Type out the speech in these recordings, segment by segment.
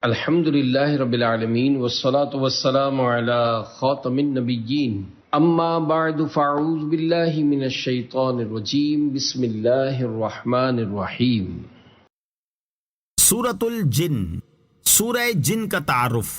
الحمد للہ رب العالمین والصلاة والسلام علی خاتم النبیین اما بعد فاعوذ باللہ من الشیطان الرجیم بسم اللہ الرحمن الرحیم۔ سورۃ الجن، سورہ جن کا تعارف۔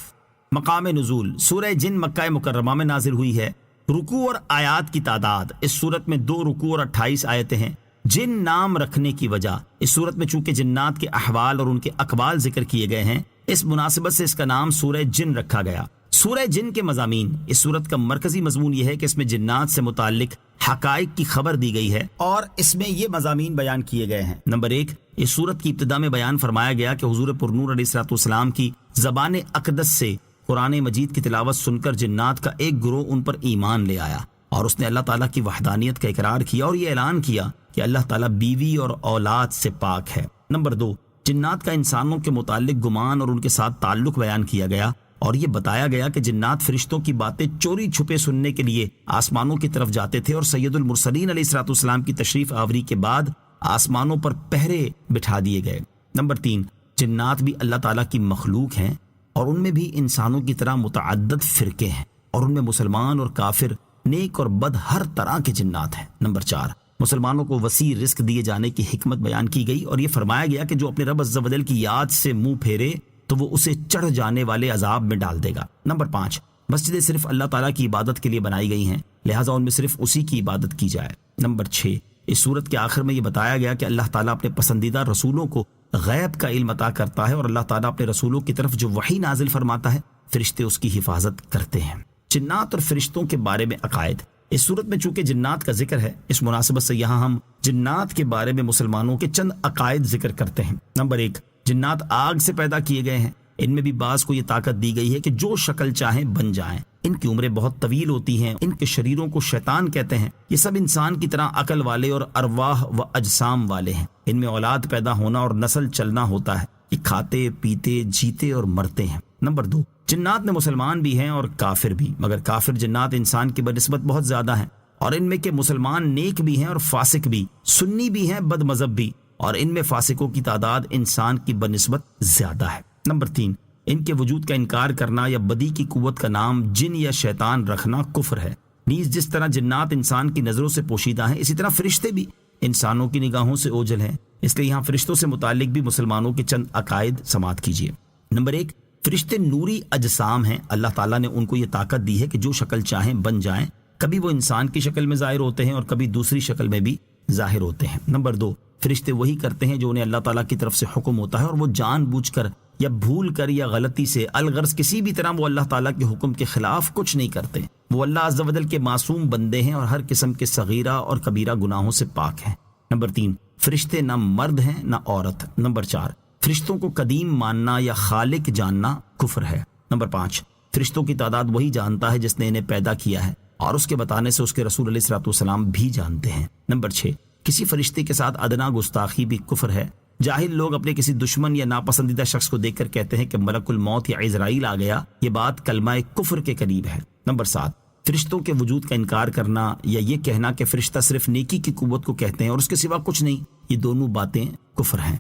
مقام نزول، سورہ جن مکہ مکرمہ میں نازل ہوئی ہے۔ رکوع اور آیات کی تعداد، اس سورت میں 2 رکوع اور 28 آیتیں ہیں۔ جن نام رکھنے کی وجہ، اس صورت میں چونکہ جنات کے احوال اور ان کے اقوال ذکر کیے گئے ہیں، اس مناسبت سے اس کا نام سورہ جن رکھا گیا۔ سورہ جن کے مضامین، اس صورت کا مرکزی مضمون یہ ہے کہ اس میں جنات سے متعلق حقائق کی خبر دی گئی ہے اور اس میں یہ مضامین بیان کیے گئے ہیں۔ نمبر 1، اس صورت کی ابتدا میں بیان فرمایا گیا کہ حضور پرنور علیہ الصلوۃ والسلام کی زبان اقدس سے قرآن مجید کی تلاوت سن کر جنات کا ایک گروہ ان پر ایمان لے آیا اور اس نے اللہ تعالیٰ کی وحدانیت کا اقرار کیا اور یہ اعلان کیا کہ اللہ تعالیٰ بیوی اور اولاد سے پاک ہے۔ نمبر 2، جنات کا انسانوں کے متعلق گمان اور ان کے ساتھ تعلق بیان کیا گیا اور یہ بتایا گیا کہ جنات فرشتوں کی باتیں چوری چھپے سننے کے لیے آسمانوں کی طرف جاتے تھے اور سید المرسلین علیہ الصلوۃ والسلام کی تشریف آوری کے بعد آسمانوں پر پہرے بٹھا دیے گئے۔ نمبر 3، جنات بھی اللہ تعالیٰ کی مخلوق ہیں اور ان میں بھی انسانوں کی طرح متعدد فرقے ہیں اور ان میں مسلمان اور کافر، نیک اور بد ہر طرح کے جنات ہیں۔ نمبر 4، مسلمانوں کو وسیع رزق دیے جانے کی حکمت بیان کی گئی اور یہ فرمایا گیا کہ جو اپنے رب عز و جل کی یاد سے منہ پھیرے تو وہ اسے چڑھ جانے والے عذاب میں ڈال دے گا۔ نمبر 5، مسجدیں صرف اللہ تعالیٰ کی عبادت کے لیے بنائی گئی ہیں، لہٰذا ان میں صرف اسی کی عبادت کی جائے۔ نمبر 6، اس صورت کے آخر میں یہ بتایا گیا کہ اللہ تعالیٰ اپنے پسندیدہ رسولوں کو غیب کا علم عطا کرتا ہے اور اللہ تعالیٰ اپنے رسولوں کی طرف جو وحی نازل فرماتا ہے فرشتے اس کی حفاظت کرتے ہیں۔ جنات اور فرشتوں کے بارے میں عقائد، اس صورت میں چونکہ جنات کا ذکر ہے، اس مناسبت سے یہاں ہم جنات کے بارے میں مسلمانوں کے چند عقائد ذکر کرتے ہیں۔ نمبر 1، جنات آگ سے پیدا کیے گئے ہیں۔ ان میں بھی بعض کو یہ طاقت دی گئی ہے کہ جو شکل چاہیں بن جائیں۔ ان کی عمریں بہت طویل ہوتی ہیں۔ ان کے شریروں کو شیطان کہتے ہیں۔ یہ سب انسان کی طرح عقل والے اور ارواح و اجسام والے ہیں۔ ان میں اولاد پیدا ہونا اور نسل چلنا ہوتا ہے۔ یہ کھاتے پیتے جیتے اور مرتے ہیں۔ نمبر 2، جنات میں مسلمان بھی ہیں اور کافر بھی، مگر کافر جنات انسان کی بنسبت بہت زیادہ ہیں اور ان میں کے مسلمان نیک بھی ہیں اور فاسق بھی، سنی بھی ہیں بد مذہب بھی، اور ان میں فاسقوں کی تعداد انسان کی بنسبت زیادہ ہے۔ نمبر 3، ان کے وجود کا انکار کرنا یا بدی کی قوت کا نام جن یا شیطان رکھنا کفر ہے۔ نیز جس طرح جنات انسان کی نظروں سے پوشیدہ ہیں، اسی طرح فرشتے بھی انسانوں کی نگاہوں سے اوجھل ہیں، اس لیے یہاں فرشتوں سے متعلق بھی مسلمانوں کے چند عقائد سماعت کیجیے۔ نمبر 1، فرشتے نوری اجسام ہیں۔ اللہ تعالیٰ نے ان کو یہ طاقت دی ہے کہ جو شکل چاہیں بن جائیں۔ کبھی وہ انسان کی شکل میں ظاہر ہوتے ہیں اور کبھی دوسری شکل میں بھی ظاہر ہوتے ہیں۔ نمبر 2، فرشتے وہی کرتے ہیں جو انہیں اللہ تعالیٰ کی طرف سے حکم ہوتا ہے اور وہ جان بوجھ کر یا بھول کر یا غلطی سے الغرض کسی بھی طرح وہ اللہ تعالیٰ کے حکم کے خلاف کچھ نہیں کرتے۔ وہ اللہ عز و جل کے معصوم بندے ہیں اور ہر قسم کے صغیرہ اور کبیرہ گناہوں سے پاک ہیں۔ نمبر 3، فرشتے نہ مرد ہیں نہ عورت۔ نمبر 4، فرشتوں کو قدیم ماننا یا خالق جاننا کفر ہے۔ نمبر 5، فرشتوں کی تعداد وہی جانتا ہے جس نے انہیں پیدا کیا ہے اور اس کے بتانے سے اس کے رسول علیہ الصلوۃ والسلام بھی جانتے ہیں۔ نمبر 6، کسی فرشتے کے ساتھ ادنا گستاخی بھی کفر ہے۔ جاہل لوگ اپنے کسی دشمن یا ناپسندیدہ شخص کو دیکھ کر کہتے ہیں کہ ملک الموت یا عزرائیل آ گیا، یہ بات کلمہ کفر کے قریب ہے۔ نمبر 7، فرشتوں کے وجود کا انکار کرنا یا یہ کہنا کہ فرشتہ صرف نیکی کی قوت کو کہتے ہیں اور اس کے سوا کچھ نہیں، یہ دونوں باتیں کفر ہیں۔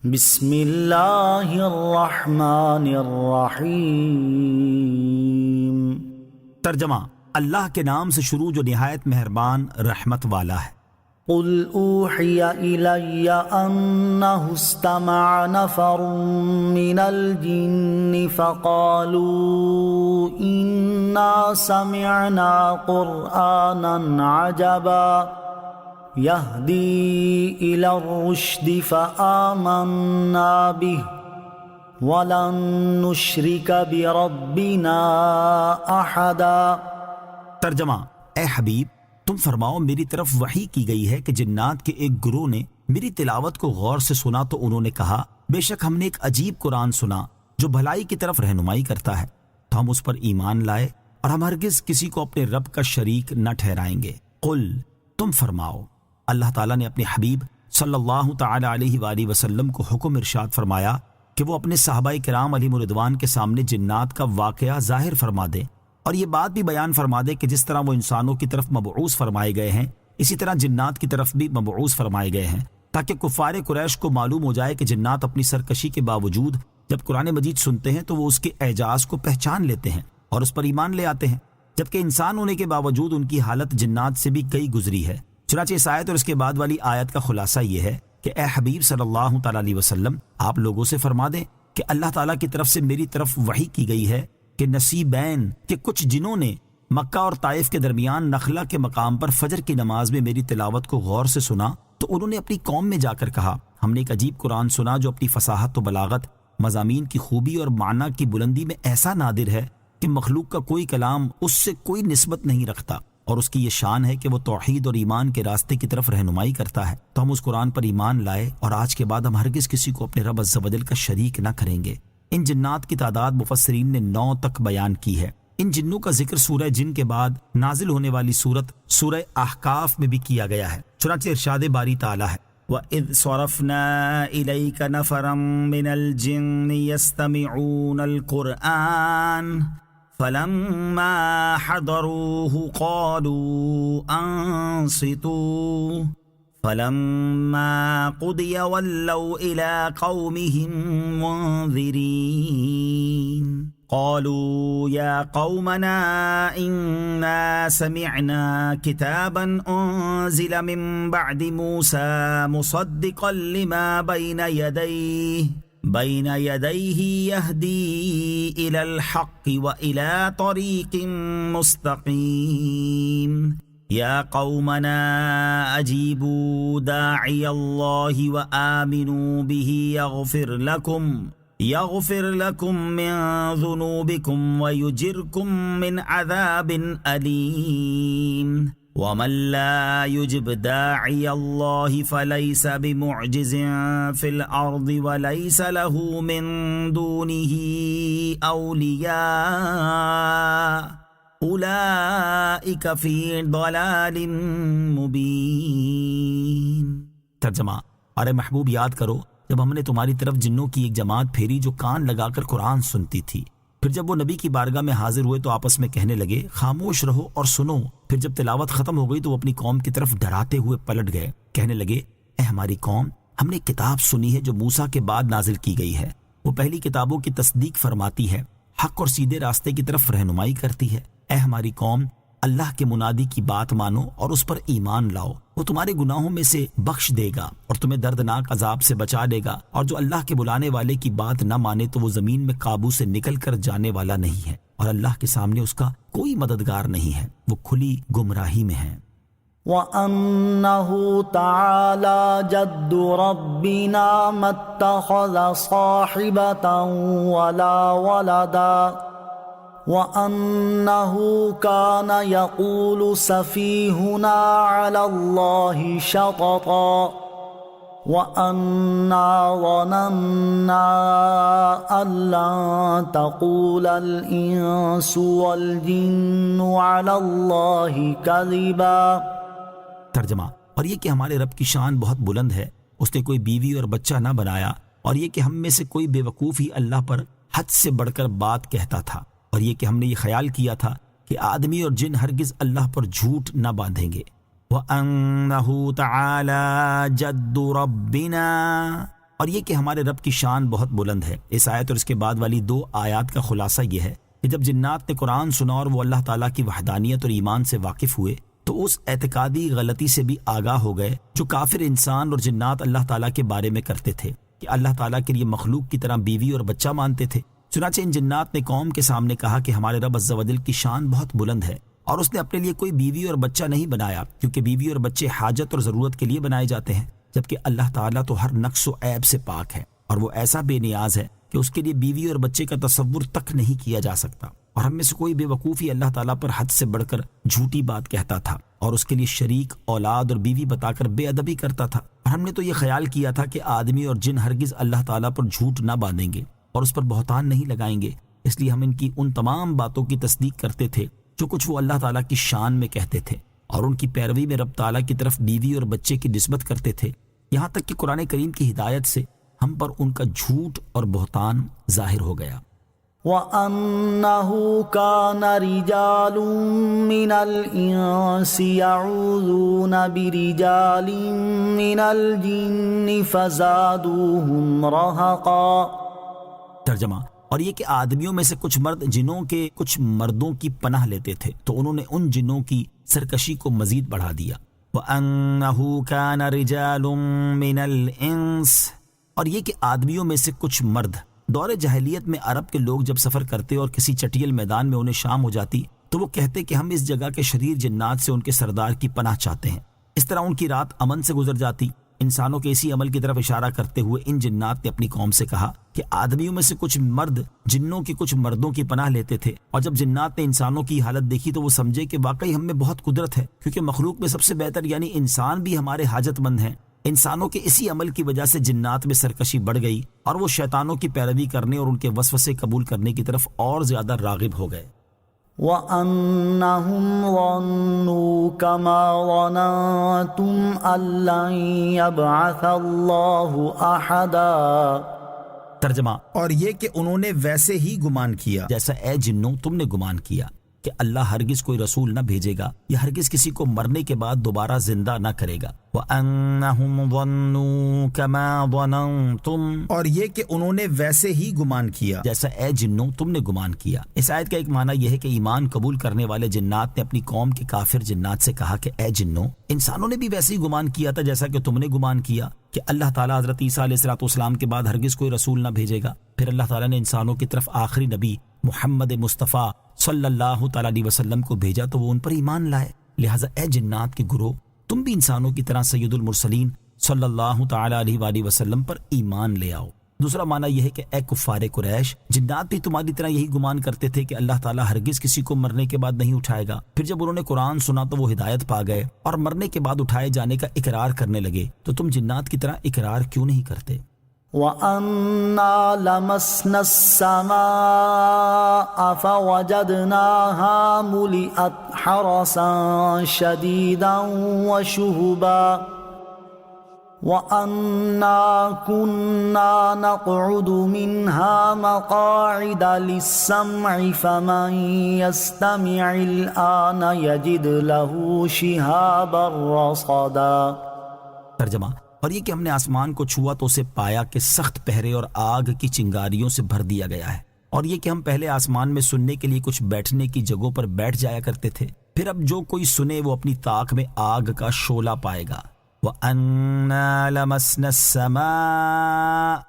بسم اللہ الرحمن الرحیم۔ ترجمہ، اللہ کے نام سے شروع جو نہایت مہربان رحمت والا ہے۔ قل اوحی الی انہ استمع نفر من الجن فقالوا انا سمعنا قرآنا عجبا يهدي إلى الرشد فآمنا به ولن نشرك بربنا أحدا۔ ترجمہ، اے حبیب تم فرماؤ میری طرف وحی کی گئی ہے کہ جنات کے ایک گروہ نے میری تلاوت کو غور سے سنا تو انہوں نے کہا بے شک ہم نے ایک عجیب قرآن سنا جو بھلائی کی طرف رہنمائی کرتا ہے، تو ہم اس پر ایمان لائے اور ہم ہرگز کسی کو اپنے رب کا شریک نہ ٹھہرائیں گے۔ قل تم فرماؤ، اللہ تعالیٰ نے اپنے حبیب صلی اللہ تعالی علیہ وآلہ وسلم کو حکم ارشاد فرمایا کہ وہ اپنے صحابہ کرام علیہم الرضوان کے سامنے جنات کا واقعہ ظاہر فرما دے اور یہ بات بھی بیان فرما دے کہ جس طرح وہ انسانوں کی طرف مبعوث فرمائے گئے ہیں اسی طرح جنات کی طرف بھی مبعوث فرمائے گئے ہیں، تاکہ کفار قریش کو معلوم ہو جائے کہ جنات اپنی سرکشی کے باوجود جب قرآن مجید سنتے ہیں تو وہ اس کے اعجاز کو پہچان لیتے ہیں اور اس پر ایمان لے آتے ہیں، جبکہ انسان ہونے کے باوجود ان کی حالت جنات سے بھی کئی گزری ہے۔ چنانچہ اس آیت اور اس کے بعد والی آیت کا خلاصہ یہ ہے کہ اے حبیب صلی اللہ تعالیٰ علیہ وسلم، آپ لوگوں سے فرما دیں کہ اللہ تعالیٰ کی طرف سے میری طرف وحی کی گئی ہے کہ نصیبین کہ کچھ جنوں نے مکہ اور طائف کے درمیان نخلا کے مقام پر فجر کی نماز میں میری تلاوت کو غور سے سنا تو انہوں نے اپنی قوم میں جا کر کہا، ہم نے ایک عجیب قرآن سنا جو اپنی فصاحت و بلاغت، مضامین کی خوبی اور معنی کی بلندی میں ایسا نادر ہے کہ مخلوق کا کوئی کلام اس سے کوئی نسبت نہیں رکھتا، اور اس کی یہ شان ہے کہ وہ توحید اور ایمان کے راستے کی طرف رہنمائی کرتا ہے۔ تو ہم اس قرآن پر ایمان لائے اور آج کے بعد ہم ہرگز کسی کو اپنے رب عز و جل کا شریک نہ کریں گے۔ ان جنات کی تعداد مفسرین نے 9 تک بیان کی ہے۔ ان جنوں کا ذکر سورہ جن کے بعد نازل ہونے والی سورت سورہ احقاف میں بھی کیا گیا ہے۔ چنانچہ ارشاد باری تعالیٰ ہے، وَإِذْ صَرَفْنَا إِلَيْكَ نَفَرًا مِّنَ الْجِنِّ يَسْتَمِعُونَ الْقُرْآنَ فَلَمَّا حَضَرُوهُ قَالُوا أَنصِتُوا فَلَمَّا قُضِيَ وَلَّوْا إِلَىٰ قَوْمِهِمْ مُنذِرِينَ قالوا يا قومنا إنا سمعنا كتابا أنزل من بعد موسى مصدقا لما بين يديه يهدي إلى الحق وإلى طريق مستقيم يا قومنا أجيبوا داعي الله وآمنوا به يغفر لكم من ذنوبكم ويجركم من عذاب أليم ومن لا يجب داعي الله فليس بمعجز في الأرض وليس له من دونه أولياء أولئك في ضلال مبين۔ ترجمہ، ارے محبوب یاد کرو جب ہم نے تمہاری طرف جنوں کی ایک جماعت پھیری جو کان لگا کر قرآن سنتی تھی، پھر جب وہ نبی کی بارگاہ میں حاضر ہوئے تو آپس میں کہنے لگے خاموش رہو اور سنو۔ پھر جب تلاوت ختم ہو گئی تو وہ اپنی قوم کی طرف ڈراتے ہوئے پلٹ گئے، کہنے لگے اے ہماری قوم، ہم نے کتاب سنی ہے جو موسیٰ کے بعد نازل کی گئی ہے، وہ پہلی کتابوں کی تصدیق فرماتی ہے، حق اور سیدھے راستے کی طرف رہنمائی کرتی ہے۔ اے ہماری قوم، اللہ کے منادی کی بات مانو اور اس پر ایمان لاؤ، وہ تمہارے گناہوں میں سے بخش دے گا اور تمہیں دردناک عذاب سے بچا دے گا، اور جو اللہ کے بلانے والے کی بات نہ مانے تو وہ زمین میں قابو سے نکل کر جانے والا نہیں ہے، اور اللہ کے سامنے اس کا کوئی مددگار نہیں ہے، وہ کھلی گمراہی میں ہے۔ وَأَنَّهُ تَعَالَى جَدُّ رَبِّنَا مَا اتَّخَذَ صَاحِبَةً وَلَا وَلَدًا وَأَنَّهُ كَانَ يَقُولُ سَفِيهُنَا عَلَى اللَّهِ شَطَطًا وَأَنَّا ظَنَنَّا أَن لَّن تَقُولَ الْإِنسُ وَالْجِنُّ عَلَى اللَّهِ كَذِبًا۔ ترجمہ، اور یہ کہ ہمارے رب کی شان بہت بلند ہے، اس نے کوئی بیوی اور بچہ نہ بنایا، اور یہ کہ ہم میں سے کوئی بے وقوف ہی اللہ پر حد سے بڑھ کر بات کہتا تھا، اور یہ کہ ہم نے یہ خیال کیا تھا کہ آدمی اور جن ہرگز اللہ پر جھوٹ نہ باندھیں گے۔ وَأَنَّهُ تَعَالَى جَدُّ رَبِّنَا، اور یہ کہ ہمارے رب کی شان بہت بلند ہے۔ اس آیت اور اس کے بعد والی 2 آیات کا خلاصہ یہ ہے کہ جب جنات نے قرآن سنا اور وہ اللہ تعالیٰ کی وحدانیت اور ایمان سے واقف ہوئے تو اس اعتقادی غلطی سے بھی آگاہ ہو گئے جو کافر انسان اور جنات اللہ تعالیٰ کے بارے میں کرتے تھے کہ اللہ تعالیٰ کے لیے مخلوق کی طرح بیوی اور بچہ مانتے تھے۔ چنانچہ ان جنات نے قوم کے سامنے کہا کہ ہمارے رب عز و جل کی شان بہت بلند ہے اور اس نے اپنے لیے کوئی بیوی اور بچہ نہیں بنایا، کیونکہ بیوی اور بچے حاجت اور ضرورت کے لیے بنائے جاتے ہیں، جبکہ اللہ تعالیٰ تو ہر نقص و عیب سے پاک ہے اور وہ ایسا بے نیاز ہے کہ اس کے لیے بیوی اور بچے کا تصور تک نہیں کیا جا سکتا۔ اور ہم میں سے کوئی بے وقوفی اللہ تعالیٰ پر حد سے بڑھ کر جھوٹی بات کہتا تھا اور اس کے لیے شریک، اولاد اور بیوی بتا کر بے ادبی کرتا تھا، اور ہم نے تو یہ خیال کیا تھا کہ آدمی اور جن ہرگز اللہ تعالیٰ پر جھوٹ نہ باندھیں گے اور اس پر بہتان نہیں لگائیں گے، اس لیے ہم ان کی ان تمام باتوں کی تصدیق کرتے تھے جو کچھ وہ اللہ تعالیٰ کی شان میں کہتے تھے، اور ان کی پیروی میں رب تعالیٰ کی طرف بیوی اور بچے کی نسبت کرتے تھے، یہاں تک کہ قرآن کریم کی ہدایت سے ہم پر ان کا جھوٹ اور بہتان ظاہر ہو گیا۔ وَأَنَّهُ كَانَ رِجَالٌ مِّنَ الْإِنسِ يَعُوذُونَ بِرِجَالٍ مِّنَ الْجِنِّ فَزَادُوهُمْ رَهَقًا ترجمہ، اور یہ کہ آدمیوں میں سے کچھ مرد جنوں کے کچھ مردوں کی پناہ لیتے تھے تو انہوں نے ان جنوں کی سرکشی کو مزید بڑھا دیا۔ وَأَنَّهُ كَانَ رِجَالٌ مِّنَ الْإِنسِ، اور یہ کہ آدمیوں میں سے کچھ مرد، دور جاہلیت میں عرب کے لوگ جب سفر کرتے اور کسی چٹیل میدان میں انہیں شام ہو جاتی تو وہ کہتے کہ ہم اس جگہ کے شریر جنات سے ان کے سردار کی پناہ چاہتے ہیں۔ اس طرح ان کی رات امن سے گزر جاتی۔ انسانوں کے اسی عمل کی طرف اشارہ کرتے ہوئے ان جنات نے اپنی قوم سے کہا کہ آدمیوں میں سے کچھ مرد جنوں کے کچھ مردوں کی پناہ لیتے تھے، اور جب جنات نے انسانوں کی حالت دیکھی تو وہ سمجھے کہ واقعی ہم میں بہت قدرت ہے، کیونکہ مخلوق میں سب سے بہتر یعنی انسان بھی ہمارے حاجت مند ہیں۔ انسانوں کے اسی عمل کی وجہ سے جنات میں سرکشی بڑھ گئی اور وہ شیطانوں کی پیروی کرنے اور ان کے وسوسے قبول کرنے کی طرف اور زیادہ راغب ہو گئے۔ وَأَنَّهُمْ ظَنُّوا كَمَا ظَنَنتُمْ أَن لَّن يَبْعَثَ اللَّهُ أَحَدًا۔ ترجمہ، اور یہ کہ انہوں نے ویسے ہی گمان کیا جیسا اے جنوں تم نے گمان کیا کہ اللہ ہرگز کوئی رسول نہ بھیجے گا یا ہرگز کسی کو مرنے کے بعد دوبارہ زندہ نہ کرے گا۔ وَأَنَّهُمْ ظَنُّوا كَمَا ظَنَنتُمْ، اور یہ کہ انہوں نے ویسے ہی گمان کیا جیسا اے جنوں تم نے گمان کیا۔ اس آیت کا ایک معنی یہ ہے کہ ایمان قبول کرنے والے جنات نے اپنی قوم کے کافر جنات سے کہا کہ اے جنوں، انسانوں نے بھی ویسے ہی گمان کیا تھا جیسا کہ تم نے گمان کیا کہ اللہ تعالیٰ حضرت عیسیٰ علیہ السلام کے بعد ہرگز کوئی رسول نہ بھیجے گا۔ پھر اللہ تعالیٰ نے انسانوں کی طرف آخری نبی محمد مصطفیٰ صلی اللہ تعالیٰ علیہ وسلم کو بھیجا تو وہ ان پر ایمان لائے۔ لہٰذا اے جنات کے گروہ، تم بھی انسانوں کی طرح سید المرسلین صلی اللہ تعالیٰ علیہ وآلہ وسلم پر ایمان لے آؤ۔ دوسرا معنی یہ ہے کہ اے کفار قریش، جنات بھی تمہاری طرح یہی گمان کرتے تھے کہ اللہ تعالیٰ ہرگز کسی کو مرنے کے بعد نہیں اٹھائے گا۔ پھر جب انہوں نے قرآن سنا تو وہ ہدایت پا گئے اور مرنے کے بعد اٹھائے جانے کا اقرار کرنے لگے، تو تم جنات کی طرح اقرار کیوں نہیں کرتے؟ وَأَنَّا لَمَسْنَا السَّمَاءَ فَوَجَدْنَاهَا مُلِئَتْ حَرَسًا شَدِيدًا وَشُهُبًا وَأَنَّا كُنَّا نَقْعُدُ مِنْهَا مَقَاعِدَ لِلسَّمْعِ فَمَنْ يَسْتَمِعِ الْآنَ يَجِدْ لَهُ شِهَابًا رَصَدًا۔ ترجمہ، اور یہ کہ ہم نے آسمان کو چھوا تو اسے پایا کہ سخت پہرے اور آگ کی چنگاریوں سے بھر دیا گیا ہے، اور یہ کہ ہم پہلے آسمان میں سننے کے لیے کچھ بیٹھنے کی جگہوں پر بیٹھ جایا کرتے تھے، پھر اب جو کوئی سنے وہ اپنی طاق میں آگ کا شعلہ پائے گا۔ وَأَنَّا لَمَسْنَا السَّمَاءَ،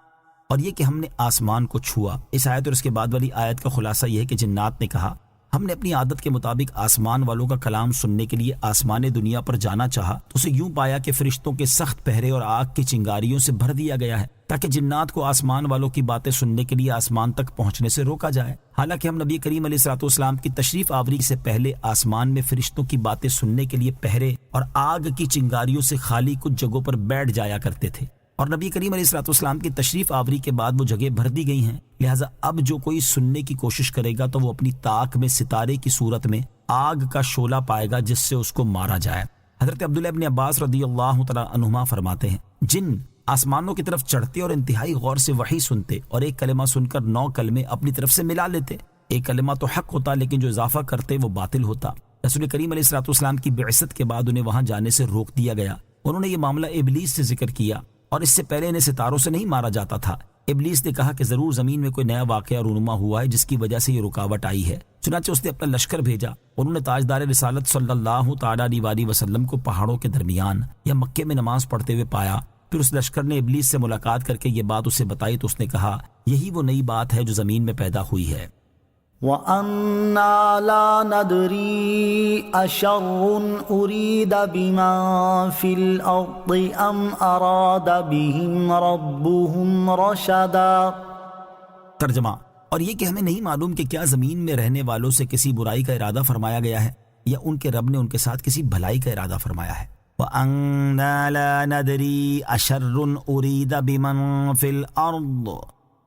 اور یہ کہ ہم نے آسمان کو چھوا۔ اس آیت اور اس کے بعد والی آیت کا خلاصہ یہ ہے کہ جنات نے کہا ہم نے اپنی عادت کے مطابق آسمان والوں کا کلام سننے کے لیے آسمان دنیا پر جانا چاہا تو اسے یوں پایا کہ فرشتوں کے سخت پہرے اور آگ کی چنگاریوں سے بھر دیا گیا ہے تاکہ جنات کو آسمان والوں کی باتیں سننے کے لیے آسمان تک پہنچنے سے روکا جائے۔ حالانکہ ہم نبی کریم علیہ السلام کی تشریف آوری سے پہلے آسمان میں فرشتوں کی باتیں سننے کے لیے پہرے اور آگ کی چنگاریوں سے خالی کچھ جگہوں پر بیٹھ جایا کرتے تھے، اور نبی کریم علیہ السلام کی تشریف آوری کے بعد وہ جگہ بھر دی گئی ہیں۔ لہٰذا اب جو کوئی سننے کی کوشش کرے گا تو وہ اپنی طاق میں ستارے کی صورت میں آگ کا شعلہ پائے گا جس سے اس کو مارا جائے۔ حضرت عبداللہ ابن عباس رضی اللہ تعالیٰ عنہما فرماتے ہیں جن آسمانوں کی طرف چڑھتے اور انتہائی غور سے وحی سنتے اور ایک کلمہ سن کر 9 کلمے اپنی طرف سے ملا لیتے، ایک کلمہ تو حق ہوتا لیکن جو اضافہ کرتے وہ باطل ہوتا۔ رسول کریم علیہ السلام کی بعثت کے بعد انہیں وہاں جانے سے روک دیا گیا۔ انہوں نے یہ معاملہ ابلیس سے ذکر کیا اور اس سے پہلے انہیں ستاروں سے نہیں مارا جاتا تھا۔ ابلیس نے کہا کہ ضرور زمین میں کوئی نیا واقعہ رونما ہوا ہے جس کی وجہ سے یہ رکاوٹ آئی ہے، چنانچہ اس نے اپنا لشکر بھیجا۔ انہوں نے تاجدار رسالت صلی اللہ تعالیٰ علیہ وسلم کو پہاڑوں کے درمیان یا مکے میں نماز پڑھتے ہوئے پایا۔ پھر اس لشکر نے ابلیس سے ملاقات کر کے یہ بات اسے بتائی تو اس نے کہا یہی وہ نئی بات ہے جو زمین میں پیدا ہوئی ہے۔ وَأَنَّا لَا نَدْرِي أَشَرٌّ أُرِيدَ بِمَن فِي الْأَرْضِ أَمْ أَرَادَ بِهِمْ رَبُّهُمْ رَشَدًا۔ ترجمہ، اور یہ کہ ہمیں نہیں معلوم کہ کیا زمین میں رہنے والوں سے کسی برائی کا ارادہ فرمایا گیا ہے یا ان کے رب نے ان کے ساتھ کسی بھلائی کا ارادہ فرمایا ہے۔ وَأَنَّا لَا نَدْرِي أَشَرٌّ أُرِيدَ بِمَن فِي الْأَرْضِ،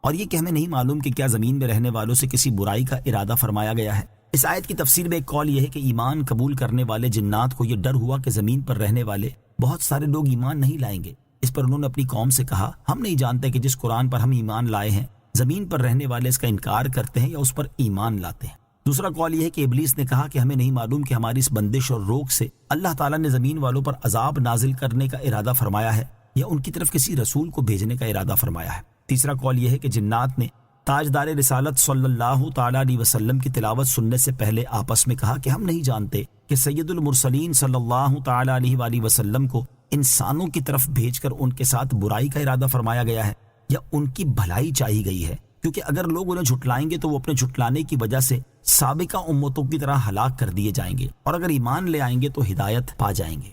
اور یہ کہ ہمیں نہیں معلوم کہ کیا زمین میں رہنے والوں سے کسی برائی کا ارادہ فرمایا گیا ہے۔ اس آیت کی تفسیر میں ایک قول یہ ہے کہ ایمان قبول کرنے والے جنات کو یہ ڈر ہوا کہ زمین پر رہنے والے بہت سارے لوگ ایمان نہیں لائیں گے۔ اس پر انہوں نے اپنی قوم سے کہا ہم نہیں جانتے کہ جس قرآن پر ہم ایمان لائے ہیں زمین پر رہنے والے اس کا انکار کرتے ہیں یا اس پر ایمان لاتے ہیں۔ دوسرا قول یہ ہے کہ ابلیس نے کہا کہ ہمیں نہیں معلوم کہ ہماری اس بندش اور روک سے اللہ تعالیٰ نے زمین والوں پر عذاب نازل کرنے کا ارادہ فرمایا ہے یا ان کی طرف کسی رسول کو بھیجنے کا ارادہ فرمایا ہے۔ تیسرا قول یہ ہے کہ جنات نے تاجدار رسالت صلی اللہ تعالیٰ علیہ وسلم کی تلاوت سننے سے پہلے آپس میں کہا کہ ہم نہیں جانتے کہ سید المرسلین صلی اللہ تعالیٰ علیہ وآلہ وسلم کو انسانوں کی طرف بھیج کر ان کے ساتھ برائی کا ارادہ فرمایا گیا ہے یا ان کی بھلائی چاہی گئی ہے، کیونکہ اگر لوگ انہیں جھٹلائیں گے تو وہ اپنے جھٹلانے کی وجہ سے سابقہ امتوں کی طرح ہلاک کر دیے جائیں گے، اور اگر ایمان لے آئیں گے تو ہدایت پا جائیں گے۔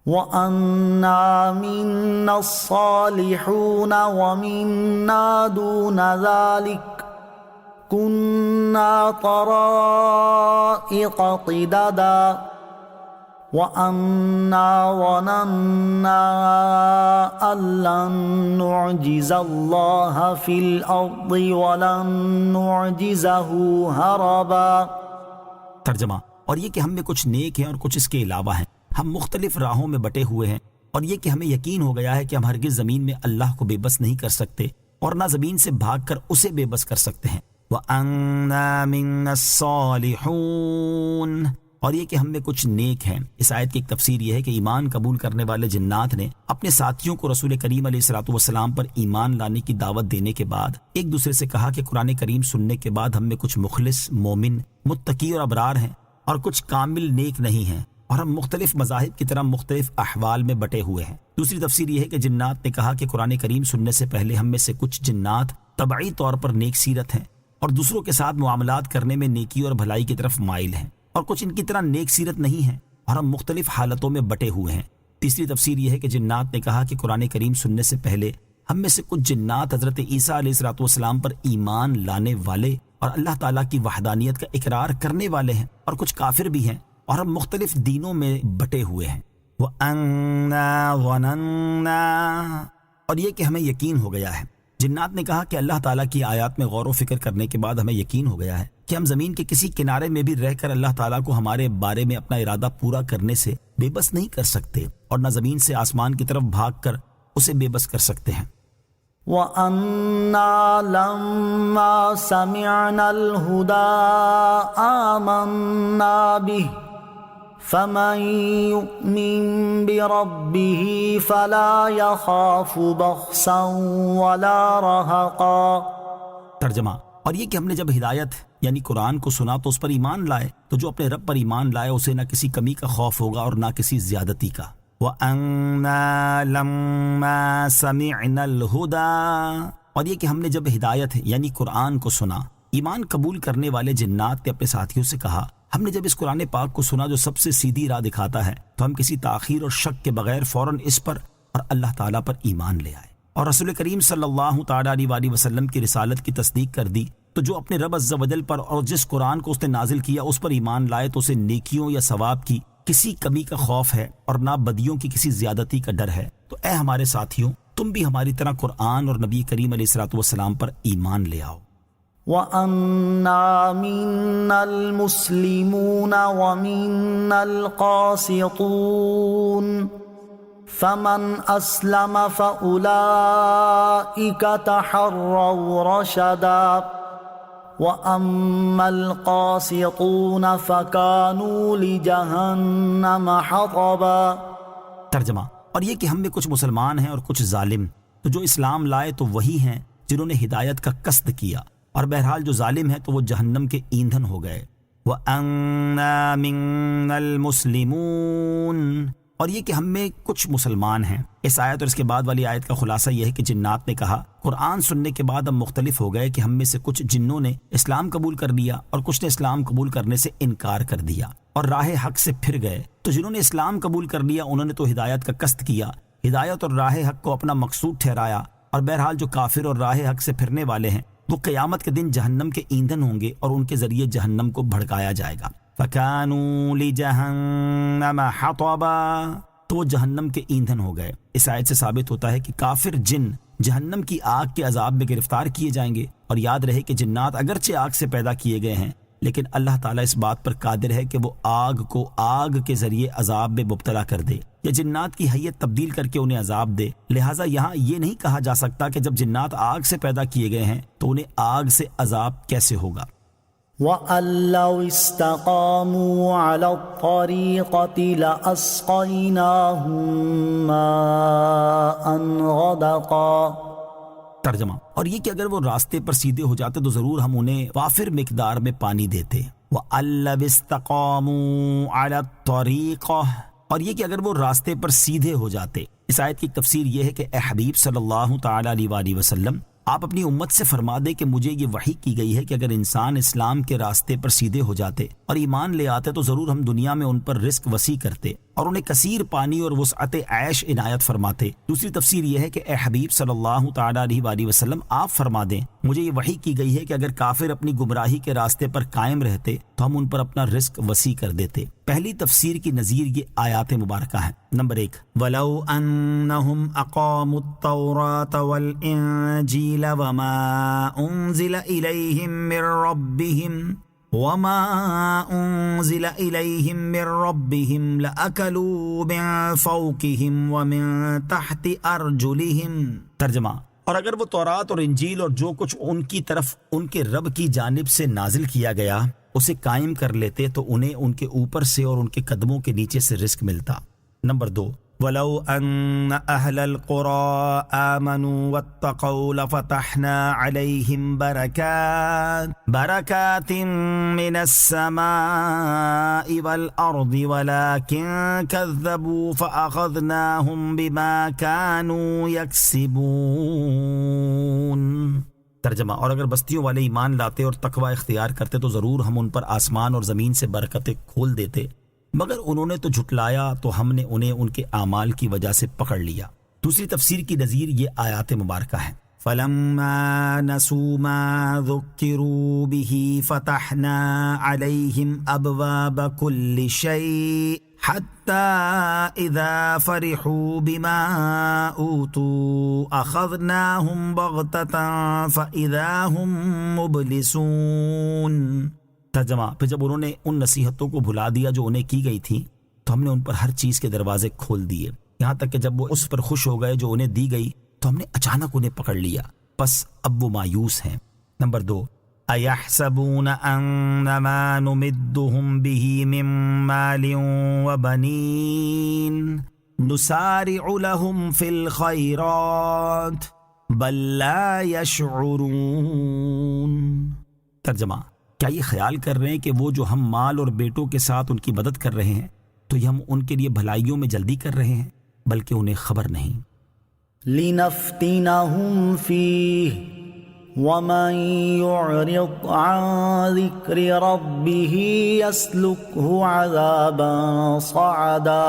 وَأَنَّا مِنَّا الصَّالِحُونَ وَمِنَّا دُونَ ذَلِكَ كُنَّا طَرَائِقَ قِدَدًا وَأَنَّا ظَنَنَّا أَن لَّن نُّعْجِزَ اللَّهَ فِي الْأَرْضِ وَلَن نُّعْجِزَهُ هَرَبًا۔ ترجمہ، اور یہ کہ ہم میں کچھ نیک ہیں اور کچھ اس کے علاوہ ہیں، ہم مختلف راہوں میں بٹے ہوئے ہیں، اور یہ کہ ہمیں یقین ہو گیا ہے کہ ہم ہرگز زمین میں اللہ کو بے بس نہیں کر سکتے اور نہ زمین سے بھاگ کر اسے بے بس کر سکتے ہیں۔ وَأَنَّا مِنَّا الصَّالِحُونَ، اور یہ کہ ہم میں کچھ نیک ہیں۔ اس آیت کی ایک تفسیر یہ ہے کہ ایمان قبول کرنے والے جنات نے اپنے ساتھیوں کو رسول کریم علیہ الصلوۃ والسلام پر ایمان لانے کی دعوت دینے کے بعد ایک دوسرے سے کہا کہ قرآن کریم سننے کے بعد ہم میں کچھ مخلص، مومن، متقی اور ابرار ہیں، اور کچھ کامل نیک نہیں ہیں، اور ہم مختلف مذاہب کی طرح مختلف احوال میں بٹے ہوئے ہیں۔ دوسری تفسیر یہ ہے کہ جنات نے کہا کہ قرآن کریم سننے سے پہلے ہم میں سے کچھ جنات طبعی طور پر نیک سیرت ہیں اور دوسروں کے ساتھ معاملات کرنے میں نیکی اور بھلائی کی طرف مائل ہیں، اور کچھ ان کی طرح نیک سیرت نہیں ہیں اور ہم مختلف حالتوں میں بٹے ہوئے ہیں۔ تیسری تفسیر یہ ہے کہ جنات نے کہا کہ قرآن کریم سننے سے پہلے ہم میں سے کچھ جنات حضرت عیسیٰ علیہ الصلوۃ والسلام پر ایمان لانے والے اور اللہ تعالیٰ کی وحدانیت کا اقرار کرنے والے ہیں، اور کچھ کافر بھی ہیں، اور ہم مختلف دینوں میں بٹے ہوئے ہیں۔ وَأَنَّا ظَنَنَّا، اور یہ کہ ہمیں یقین ہو گیا ہے۔ جنات نے کہا کہ اللہ تعالیٰ کی آیات میں غور و فکر کرنے کے بعد ہمیں یقین ہو گیا ہے کہ ہم زمین کے کسی کنارے میں بھی رہ کر اللہ تعالیٰ کو ہمارے بارے میں اپنا ارادہ پورا کرنے سے بے بس نہیں کر سکتے، اور نہ زمین سے آسمان کی طرف بھاگ کر اسے بے بس کر سکتے ہیں۔ وَأَنَّا لَمَّا سَمِعْنَا الْهُدَىٰ آمَنَّا بِهِ فَمَن يُؤْمِن بِرَبِّهِ فَلَا يَخَافُ بَخْسًا وَلَا رَهَقًا۔ ترجمہ، اور یہ کہ ہم نے جب ہدایت یعنی قرآن کو سنا تو اس پر ایمان لائے، تو جو اپنے رب پر ایمان لائے اسے نہ کسی کمی کا خوف ہوگا اور نہ کسی زیادتی کا۔ وَأَنَّا لَمَّا سَمِعْنَا الْهُدَىٰ، اور یہ کہ ہم نے جب ہدایت یعنی قرآن کو سنا، ایمان قبول کرنے والے جنات نے اپنے ساتھیوں سے کہا ہم نے جب اس قرآن پاک کو سنا جو سب سے سیدھی راہ دکھاتا ہے تو ہم کسی تاخیر اور شک کے بغیر فوراً اس پر اور اللہ تعالیٰ پر ایمان لے آئے، اور رسول کریم صلی اللہ تعالیٰ علیہ وآلہ وسلم کی رسالت کی تصدیق کر دی۔ تو جو اپنے رب عز و جل پر اور جس قرآن کو اس نے نازل کیا اس پر ایمان لائے تو اسے نیکیوں یا ثواب کی کسی کمی کا خوف ہے اور نہ بدیوں کی کسی زیادتی کا ڈر ہے۔ تو اے ہمارے ساتھیوں، تم بھی ہماری طرح قرآن اور نبی کریم علیہ الصلوۃ والسلام پر ایمان لے آؤ۔ وَأَنَّا مِنَّا الْمُسْلِمُونَ وَمِنَّا الْقَاسِطُونَ فَمَنْ أَسْلَمَ فَأُولَئِكَ تَحَرَّوْا رَشَدًا وَأَمَّا الْقَاسِطُونَ فَكَانُوا لِجَهَنَّمَ حَطَبًا۔ ترجمہ، اور یہ کہ ہم میں کچھ مسلمان ہیں اور کچھ ظالم، تو جو اسلام لائے تو وہی ہیں جنہوں نے ہدایت کا قصد کیا، اور بہرحال جو ظالم ہیں تو وہ جہنم کے ایندھن ہو گئے۔ وَأَنَّا مِنَّا الْمُسْلِمُونَ، اور یہ کہ ہم میں کچھ مسلمان ہیں۔ اس آیت اور اس کے بعد والی آیت کا خلاصہ یہ ہے کہ جنات نے کہا قرآن سننے کے بعد ہم مختلف ہو گئے کہ ہم میں سے کچھ جنوں نے اسلام قبول کر لیا اور کچھ نے اسلام قبول کرنے سے انکار کر دیا اور راہ حق سے پھر گئے۔ تو جنہوں نے اسلام قبول کر لیا انہوں نے تو ہدایت کا قصد کیا، ہدایت اور راہ حق کو اپنا مقصود ٹھہرایا، اور بہرحال جو کافر اور راہ حق سے پھرنے والے ہیں وہ قیامت کے دن جہنم کے ایندھن ہوں گے اور ان کے ذریعے جہنم کو بھڑکایا جائے گا۔ فَكَانُوا لِجَهَنَّمَ حَطَبًا، تو وہ جہنم کے ایندھن ہو گئے۔ اس آیت سے ثابت ہوتا ہے کہ کافر جن جہنم کی آگ کے عذاب میں گرفتار کیے جائیں گے، اور یاد رہے کہ جنات اگرچہ آگ سے پیدا کیے گئے ہیں لیکن اللہ تعالیٰ اس بات پر قادر ہے کہ وہ آگ کو آگ کے ذریعے عذاب میں مبتلا کر دے یا جنات کی حیت تبدیل کر کے انہیں عذاب دے۔ لہٰذا یہاں یہ نہیں کہا جا سکتا کہ جب جنات آگ سے پیدا کیے گئے ہیں تو انہیں آگ سے عذاب کیسے ہوگا۔ وَأَن لَّوْ اسْتَقَامُوا عَلَى الطَّرِيقَةِ لَأَسْقَيْنَاهُم مَّاءً غَدَقًا۔ ترجمہ، اور یہ کہ اگر وہ راستے پر سیدھے ہو جاتے تو ضرور ہم انہیں وافر مقدار میں پانی دیتے. وَأَلَّوِ اسْتَقَامُوا عَلَى الطَّرِيقَةِ، اور یہ کہ اگر وہ راستے پر سیدھے ہو جاتے. اس آیت کی تفسیر یہ ہے کہ اے حبیب صلی اللہ تعالی علیہ وآلہ وسلم، آپ اپنی امت سے فرما دے کہ مجھے یہ وحی کی گئی ہے کہ اگر انسان اسلام کے راستے پر سیدھے ہو جاتے اور ایمان لے آتے تو ضرور ہم دنیا میں ان پر رزق وسیع کرتے اور انہیں کثیر پانی اور وسعت عیش عنایت فرماتے. دوسری تفسیر یہ ہے کہ اے حبیب صلی اللہ تعالی علیہ وآلہ وسلم، آپ فرما دیں مجھے یہ وحی کی گئی ہے کہ اگر کافر اپنی گمراہی کے راستے پر قائم رہتے تو ہم ان پر اپنا رزق وسیع کر دیتے. پہلی تفسیر کی نظیر یہ آیات مبارکہ ہیں. نمبر 1، وَلَوْ أَنَّهُمْ أَقَامُوا التَّوْرَاةَ وَالْإِنْجِيلَ وَمَا أُنْزِلَ إِلَيْهِمْ مِنْ رَبِّهِمْ لَأَكَلُوا مِنْ فَوْقِهِمْ وَمِنْ تَحْتِ أَرْجُلِهِمْ. ترجمہ، اور اگر وہ تورات اور انجیل اور جو کچھ ان کی طرف ان کے رب کی جانب سے نازل کیا گیا اسے قائم کر لیتے تو انہیں ان کے اوپر سے اور ان کے قدموں کے نیچے سے رزق ملتا. نمبر 2، وَلَوْ أَنَّ أَهْلَ الْقُرَىٰ آمَنُوا وَاتَّقَوْا لَفَتَحْنَا عَلَيْهِمْ بَرَكَاتٍ مِّنَ السَّمَاءِ وَالْأَرْضِ وَلَٰكِن كَذَّبُوا فَأَخَذْنَاهُمْ بِمَا كَانُوا يَكْسِبُونَ. ترجمہ، اور اگر بستیوں والے ایمان لاتے اور تقوی اختیار کرتے تو ضرور ہم ان پر آسمان اور زمین سے برکتیں کھول دیتے، مگر انہوں نے تو جھٹلایا تو ہم نے انہیں ان کے اعمال کی وجہ سے پکڑ لیا. دوسری تفسیر کی نظیر یہ آیات مبارکہ ہیں. فَلَمَّا نَسُوا مَا ذُكِّرُوا بِهِ فَتَحْنَا عَلَيْهِمْ أَبْوَابَ كُلِّ شَيْءٍ حَتَّى إِذَا فَرِحُوا بِمَا أُوتُوا أَخَذْنَاهُمْ بَغْتَةً فَإِذَا هُمْ مُبْلِسُونَ. ترجمہ، پھر جب انہوں نے ان نصیحتوں کو بھلا دیا جو انہیں کی گئی تھی تو ہم نے ان پر ہر چیز کے دروازے کھول دیے، یہاں تک کہ جب وہ اس پر خوش ہو گئے جو انہیں دی گئی تو ہم نے اچانک انہیں پکڑ لیا، پس اب وہ مایوس ہیں. نمبر 2، أَيَحْسَبُونَ أَنَّمَا نُمِدُّهُمْ بِهِ مِن مَّالٍ وَبَنِينَ نُسَارِعُ لَهُمْ فِي الْخَيْرَاتِ بَل لَّا يَشْعُرُونَ. ترجمہ، کیا یہ خیال کر رہے ہیں کہ وہ جو ہم مال اور بیٹوں کے ساتھ ان کی مدد کر رہے ہیں تو یہ ہم ان کے لیے بھلائیوں میں جلدی کر رہے ہیں، بلکہ انہیں خبر نہیں. لِنَفْتِنَهُمْ فِيهِ وَمَن يُعْرِضْ عَن ذِكْرِ رَبِّهِ يَسْلُكْهُ عَذَابًا صَعَدًا.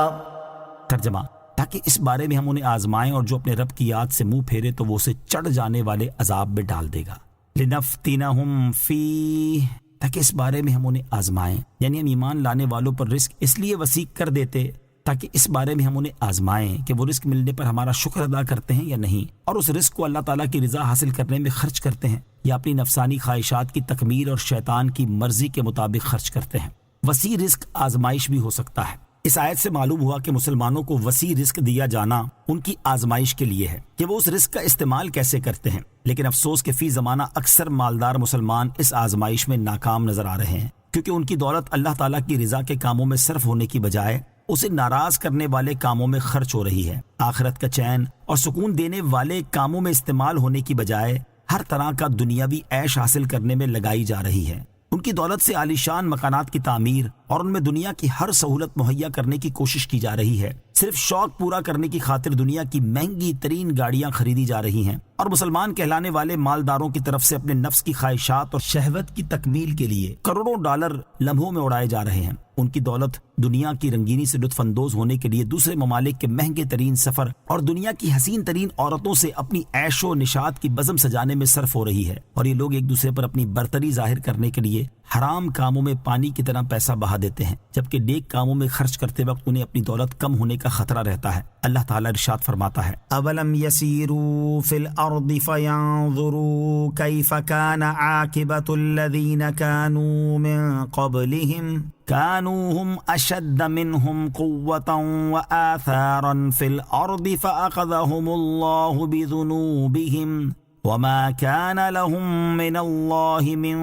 ترجمہ، تاکہ اس بارے میں ہم انہیں آزمائیں اور جو اپنے رب کی یاد سے منہ پھیرے تو وہ اسے چڑھ جانے والے عذاب میں ڈال دے گا. لِنَفْتِنَهُمْ فِيهِ، تاکہ اس بارے میں ہم انہیں آزمائیں، یعنی ہم ایمان لانے والوں پر رزق اس لیے وسیع کر دیتے تاکہ اس بارے میں ہم انہیں آزمائیں کہ وہ رزق ملنے پر ہمارا شکر ادا کرتے ہیں یا نہیں، اور اس رزق کو اللہ تعالیٰ کی رضا حاصل کرنے میں خرچ کرتے ہیں یا اپنی نفسانی خواہشات کی تکمیل اور شیطان کی مرضی کے مطابق خرچ کرتے ہیں. وسیع رزق آزمائش بھی ہو سکتا ہے. اس آیت سے معلوم ہوا کہ مسلمانوں کو وسیع رزق دیا جانا ان کی آزمائش کے لیے ہے کہ وہ اس رزق کا استعمال کیسے کرتے ہیں. لیکن افسوس کہ فی زمانہ اکثر مالدار مسلمان اس آزمائش میں ناکام نظر آ رہے ہیں، کیونکہ ان کی دولت اللہ تعالیٰ کی رضا کے کاموں میں صرف ہونے کی بجائے اسے ناراض کرنے والے کاموں میں خرچ ہو رہی ہے. آخرت کا چین اور سکون دینے والے کاموں میں استعمال ہونے کی بجائے ہر طرح کا دنیاوی عیش حاصل کرنے میں لگائی جا رہی ہے. ان کی دولت سے عالیشان مکانات کی تعمیر اور ان میں دنیا کی ہر سہولت مہیا کرنے کی کوشش کی جا رہی ہے. صرف شوق پورا کرنے کی خاطر دنیا کی مہنگی ترین گاڑیاں خریدی جا رہی ہیں، اور مسلمان کہلانے والے مالداروں کی طرف سے اپنے نفس کی خواہشات اور شہوت کی تکمیل کے لیے کروڑوں ڈالر لمحوں میں اڑائے جا رہے ہیں. ان کی دولت دنیا کی رنگینی سے لطف اندوز ہونے کے لیے دوسرے ممالک کے مہنگے ترین سفر اور دنیا کی حسین ترین عورتوں سے اپنی عیش و نشاط کی بزم سجانے میں صرف ہو رہی ہے. اور یہ لوگ ایک دوسرے پر اپنی برتری ظاہر کرنے کے لیے حرام کاموں میں پانی کی طرح پیسہ بہا دیتے ہیں، جبکہ نیک کاموں میں خرچ کرتے وقت انہیں اپنی دولت کم ہونے کا خطرہ رہتا ہے. اللہ تعالیٰ ارشاد فرماتا ہے، اولم یسیروا فی الارض فینظروا کیف کان عاقبۃ الذین کانوا من قبلہم كانوا هم أشد منهم قوة وآثارا في الأرض فأخذهم الله بذنوبهم وما كان لهم من الله من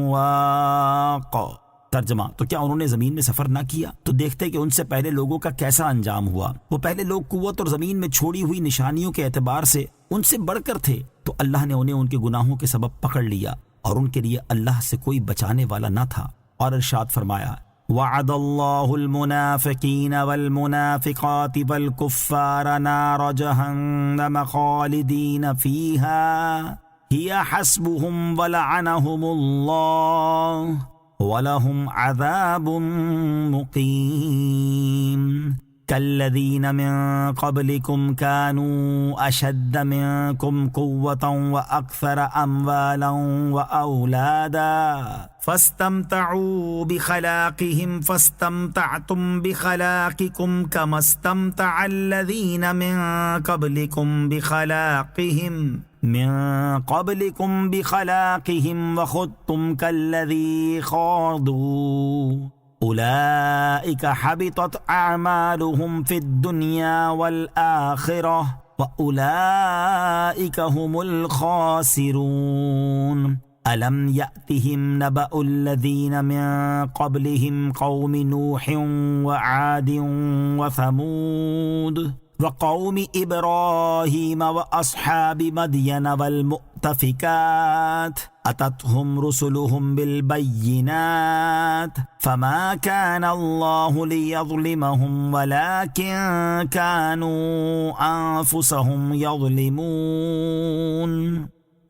واق. ترجمہ، تو کیا انہوں نے زمین میں سفر نہ کیا تو دیکھتے کہ ان سے پہلے لوگوں کا کیسا انجام ہوا۔ وہ پہلے لوگ قوت اور زمین میں چھوڑی ہوئی نشانیوں کے اعتبار سے ان سے بڑھ کر تھے، تو اللہ نے انہیں ان کے گناہوں کے سبب پکڑ لیا اور ان کے لیے اللہ سے کوئی بچانے والا نہ تھا۔ اور ارشاد فرمایا، وعد اللہ المنافقین والمنافقات والکفار نار جہنم خالدین فیہا ہی حسبهم ولعنهم اللہ وَلَهُمْ عَذَابٌ مُقِيمٌ كَالَّذِينَ مِن قَبْلِكُمْ كَانُوا أَشَدَّ مِنكُمْ قُوَّةً وَأَكْثَرَ أَمْوَالًا وَأَوْلَادًا فَاسْتَمْتَعُوا بِخَلَاقِهِمْ فَاسْتَمْتَعْتُمْ بِخَلَاقِكُمْ كَمَا اسْتَمْتَعَ الَّذِينَ مِن قَبْلِكُمْ بِخَلَاقِهِمْ وَخُضْتُمْ كَالَّذِي خَاضُوا أُولَئِكَ حَبِطَتْ أَعْمَالُهُمْ فِي الدُّنْيَا وَالْآخِرَةِ وَأُولَئِكَ هُمُ الْخَاسِرُونَ أَلَمْ يَأْتِهِمْ نَبَأُ الَّذِينَ مِن قَبْلِهِمْ قَوْمِ نُوحٍ وَعَادٍ وَثَمُودَ وقوم إبراهيم وأصحاب مدين والمؤتفكات أتتهم رسلهم بالبينات فما كان الله ليظلمهم ولكن كانوا أنفسهم يظلمون۔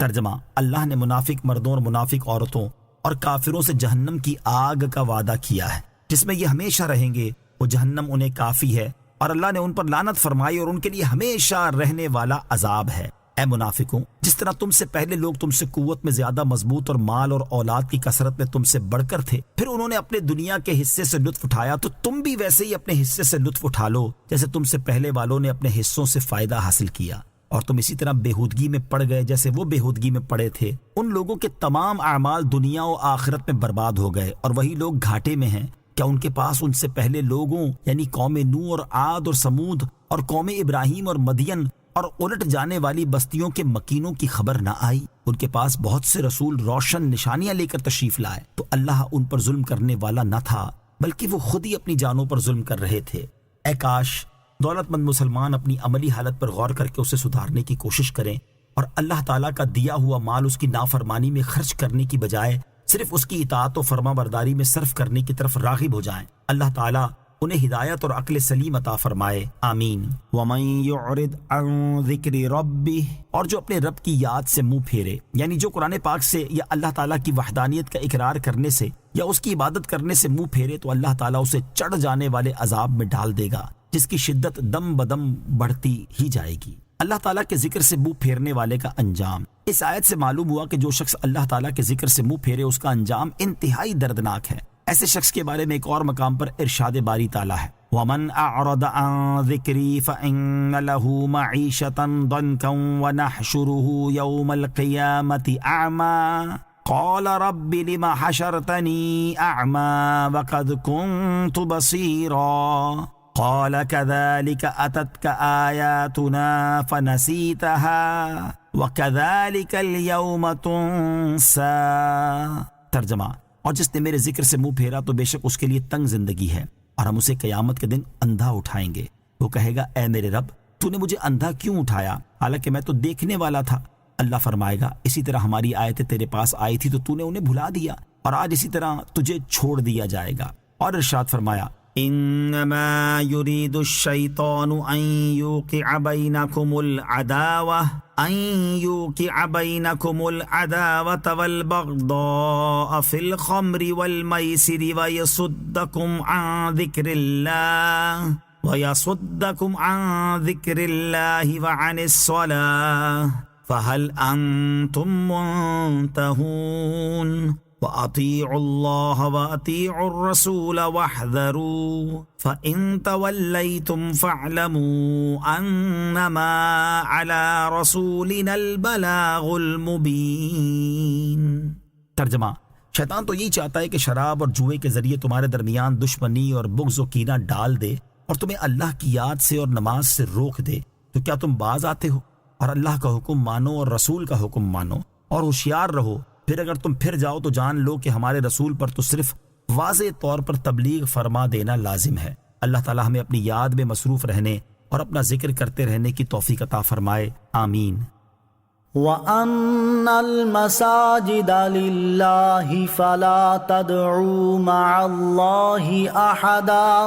ترجمہ، اللہ نے منافق مردوں اور منافق عورتوں اور کافروں سے جہنم کی آگ کا وعدہ کیا ہے جس میں یہ ہمیشہ رہیں گے، وہ جہنم انہیں کافی ہے، اور اللہ نے ان پر لعنت فرمائی اور ان کے لیے ہمیشہ رہنے والا عذاب ہے۔ اے منافقوں، جس طرح تم سے پہلے لوگ تم سے قوت میں زیادہ مضبوط اور مال اور اولاد کی کثرت میں تم سے بڑھ کر تھے، پھر انہوں نے اپنے دنیا کے حصے سے لطف اٹھایا، تو تم بھی ویسے ہی اپنے حصے سے لطف اٹھا لو جیسے تم سے پہلے والوں نے اپنے حصوں سے فائدہ حاصل کیا، اور تم اسی طرح بےہودگی میں پڑ گئے جیسے وہ بےہودگی میں پڑے تھے۔ ان لوگوں کے تمام اعمال دنیا و آخرت میں برباد ہو گئے اور وہی لوگ گھاٹے میں ہیں۔ کیا ان کے پاس ان سے پہلے لوگوں یعنی قوم نوح اور عاد اور سمود اور قوم ابراہیم اور مدین اور الٹ جانے والی بستیوں کے مکینوں کی خبر نہ آئی؟ ان کے پاس بہت سے رسول روشن نشانیاں لے کر تشریف لائے، تو اللہ ان پر ظلم کرنے والا نہ تھا بلکہ وہ خود ہی اپنی جانوں پر ظلم کر رہے تھے۔ اے کاش دولت مند مسلمان اپنی عملی حالت پر غور کر کے اسے سدھارنے کی کوشش کریں اور اللہ تعالیٰ کا دیا ہوا مال اس کی نافرمانی میں خرچ کرنے کی بجائے صرف اس کی اطاعت و فرما برداری میں صرف کرنے کی طرف راغب ہو جائیں۔ اللہ تعالیٰ انہیں ہدایت اور عقل سلیم عطا فرمائے، آمین۔ وَمَن يُعْرِضْ عَن ذِكْرِ رَبِّهِ، اور جو اپنے رب کی یاد سے منہ پھیرے، یعنی جو قرآن پاک سے یا اللہ تعالیٰ کی وحدانیت کا اقرار کرنے سے یا اس کی عبادت کرنے سے منہ پھیرے، تو اللہ تعالیٰ اسے چڑھ جانے والے عذاب میں ڈال دے گا جس کی شدت دم بدم بڑھتی ہی جائے گی۔ اللہ تعالیٰ کے ذکر سے منہ پھیرنے والے کا انجام۔ اس آیت سے معلوم ہوا کہ جو شخص اللہ تعالیٰ کے ذکر سے منہ پھیرے اس کا انجام انتہائی دردناک ہے۔ ایسے شخص کے بارے میں ایک اور مقام پر ارشاد باری تعالیٰ ہے، وَمَنْ أَعْرَضَ عَنْ ذِكْرِي فَإِنَّ لَهُ مَعِيشَةً ضَنْكًا وَنَحْشُرُهُ يَوْمَ الْقِيَامَةِ أَعْمَى قَالَ رَبِّ لِمَ حَشَرْتَنِي أَعْمَى وَقَدْ كُنْتُ بَصِيرًا قال كذلك أتتك آياتنا فنسيتها وكذلك اليوم تنسى۔ ترجمہ، اور جس نے میرے ذکر سے منہ پھیرا تو بے شک اس کے لیے تنگ زندگی ہے اور ہم اسے قیامت کے دن اندھا اٹھائیں گے۔ وہ کہے گا، اے میرے رب، تو نے مجھے اندھا کیوں اٹھایا حالانکہ میں تو دیکھنے والا تھا؟ اللہ فرمائے گا، اسی طرح ہماری آیتیں تیرے پاس آئی تھی تو نے انہیں بھلا دیا، اور آج اسی طرح تجھے چھوڑ دیا جائے گا۔ اور ارشاد فرمایا، انما يريد الشيطان ان يوقع بينكم العداوة والبغضاء في الخمر والميسر ويصدكم عن ذكر الله وعن الصلاة فهل أنتم منتهون وَأَطِيعُوا اللَّهَ وَأَطِيعُوا الرَّسُولَ وَاحْذَرُوا فَإِن تَوَلَّيْتُمْ فَاعْلَمُوا أَنَّمَا عَلَى رَسُولِنَا الْبَلَاغُ الْمُبِينُ۔ ترجمہ، شیطان تو یہی چاہتا ہے کہ شراب اور جوئے کے ذریعے تمہارے درمیان دشمنی اور بغض و کینہ ڈال دے اور تمہیں اللہ کی یاد سے اور نماز سے روک دے۔ تو کیا تم باز آتے ہو؟ اور اللہ کا حکم مانو اور رسول کا حکم مانو اور ہوشیار رہو، پھر اگر تم پھر جاؤ تو جان لو کہ ہمارے رسول پر تو صرف واضح طور پر تبلیغ فرما دینا لازم ہے۔ اللہ تعالی ہمیں اپنی یاد میں مصروف رہنے اور اپنا ذکر کرتے رہنے کی توفیق عطا فرمائے، آمین۔ وَأَنَّ الْمَسَاجِدَ لِلَّهِ فَلَا تَدْعُوا مَعَ اللَّهِ أَحَدًا۔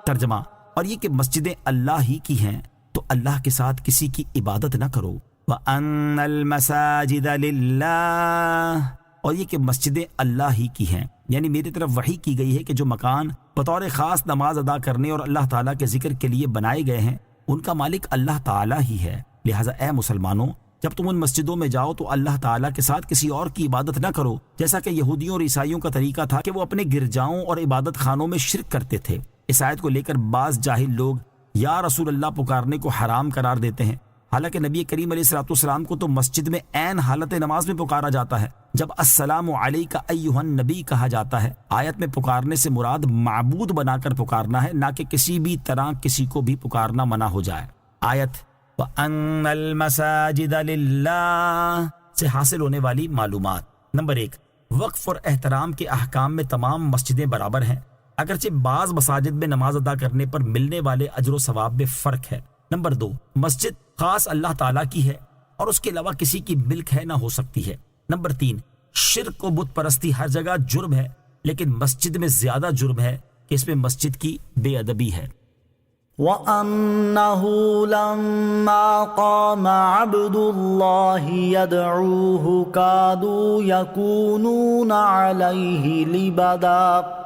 ترجمہ، اور یہ کہ مسجدیں اللہ ہی کی ہیں تو اللہ کے ساتھ کسی کی عبادت نہ کرو۔ وَأَنَّ الْمَسَاجِدَ لِلَّهِ، اور یہ کہ مسجدیں اللہ ہی کی ہیں، یعنی میری طرف وحی کی گئی ہے کہ جو مکان بطور خاص نماز ادا کرنے اور اللہ تعالیٰ کے ذکر کے لیے بنائے گئے ہیں ان کا مالک اللہ تعالیٰ ہی ہے، لہٰذا اے مسلمانوں جب تم ان مسجدوں میں جاؤ تو اللہ تعالیٰ کے ساتھ کسی اور کی عبادت نہ کرو، جیسا کہ یہودیوں اور عیسائیوں کا طریقہ تھا کہ وہ اپنے گرجاؤں اور عبادت خانوں میں شرک کرتے تھے۔ اس آیت کو لے کر بعض جاہل لوگ یا رسول اللہ پکارنے کو حرام قرار دیتے ہیں، حالانکہ نبی کریم علیہ الصلوۃ والسلام کو تو مسجد میں عین حالت نماز میں پکارا جاتا ہے جب السلام علیک ایھا النبی کہا جاتا ہے۔ آیت میں پکارنے سے مراد معبود بنا کر پکارنا ہے، نہ کہ کسی بھی طرح کسی کو بھی پکارنا منع ہو جائے۔ آیت وَأَنَّ الْمَسَاجِدَ لِلَّهِ سے حاصل ہونے والی معلومات۔ نمبر 1، وقف اور احترام کے احکام میں تمام مسجدیں برابر ہیں، اگرچہ بعض مساجد میں نماز ادا کرنے پر ملنے والے اجر و ثواب میں فرق ہے۔ نمبر 2، مسجد خاص اللہ تعالیٰ کی ہے اور اس کے علاوہ کسی کی ملک ہے نہ ہو سکتی ہے۔ نمبر 3، شرک و بت پرستی ہر جگہ جرم ہے، لیکن مسجد میں زیادہ جرم ہے کہ اس میں مسجد کی بے ادبی ہے۔ وَأَنَّهُ لَمَّا قَامَ عَبْدُ اللَّهِ يَدْعُوهُ كَادُوا يَكُونُونَ عَلَيْهِ لِبَدًا۔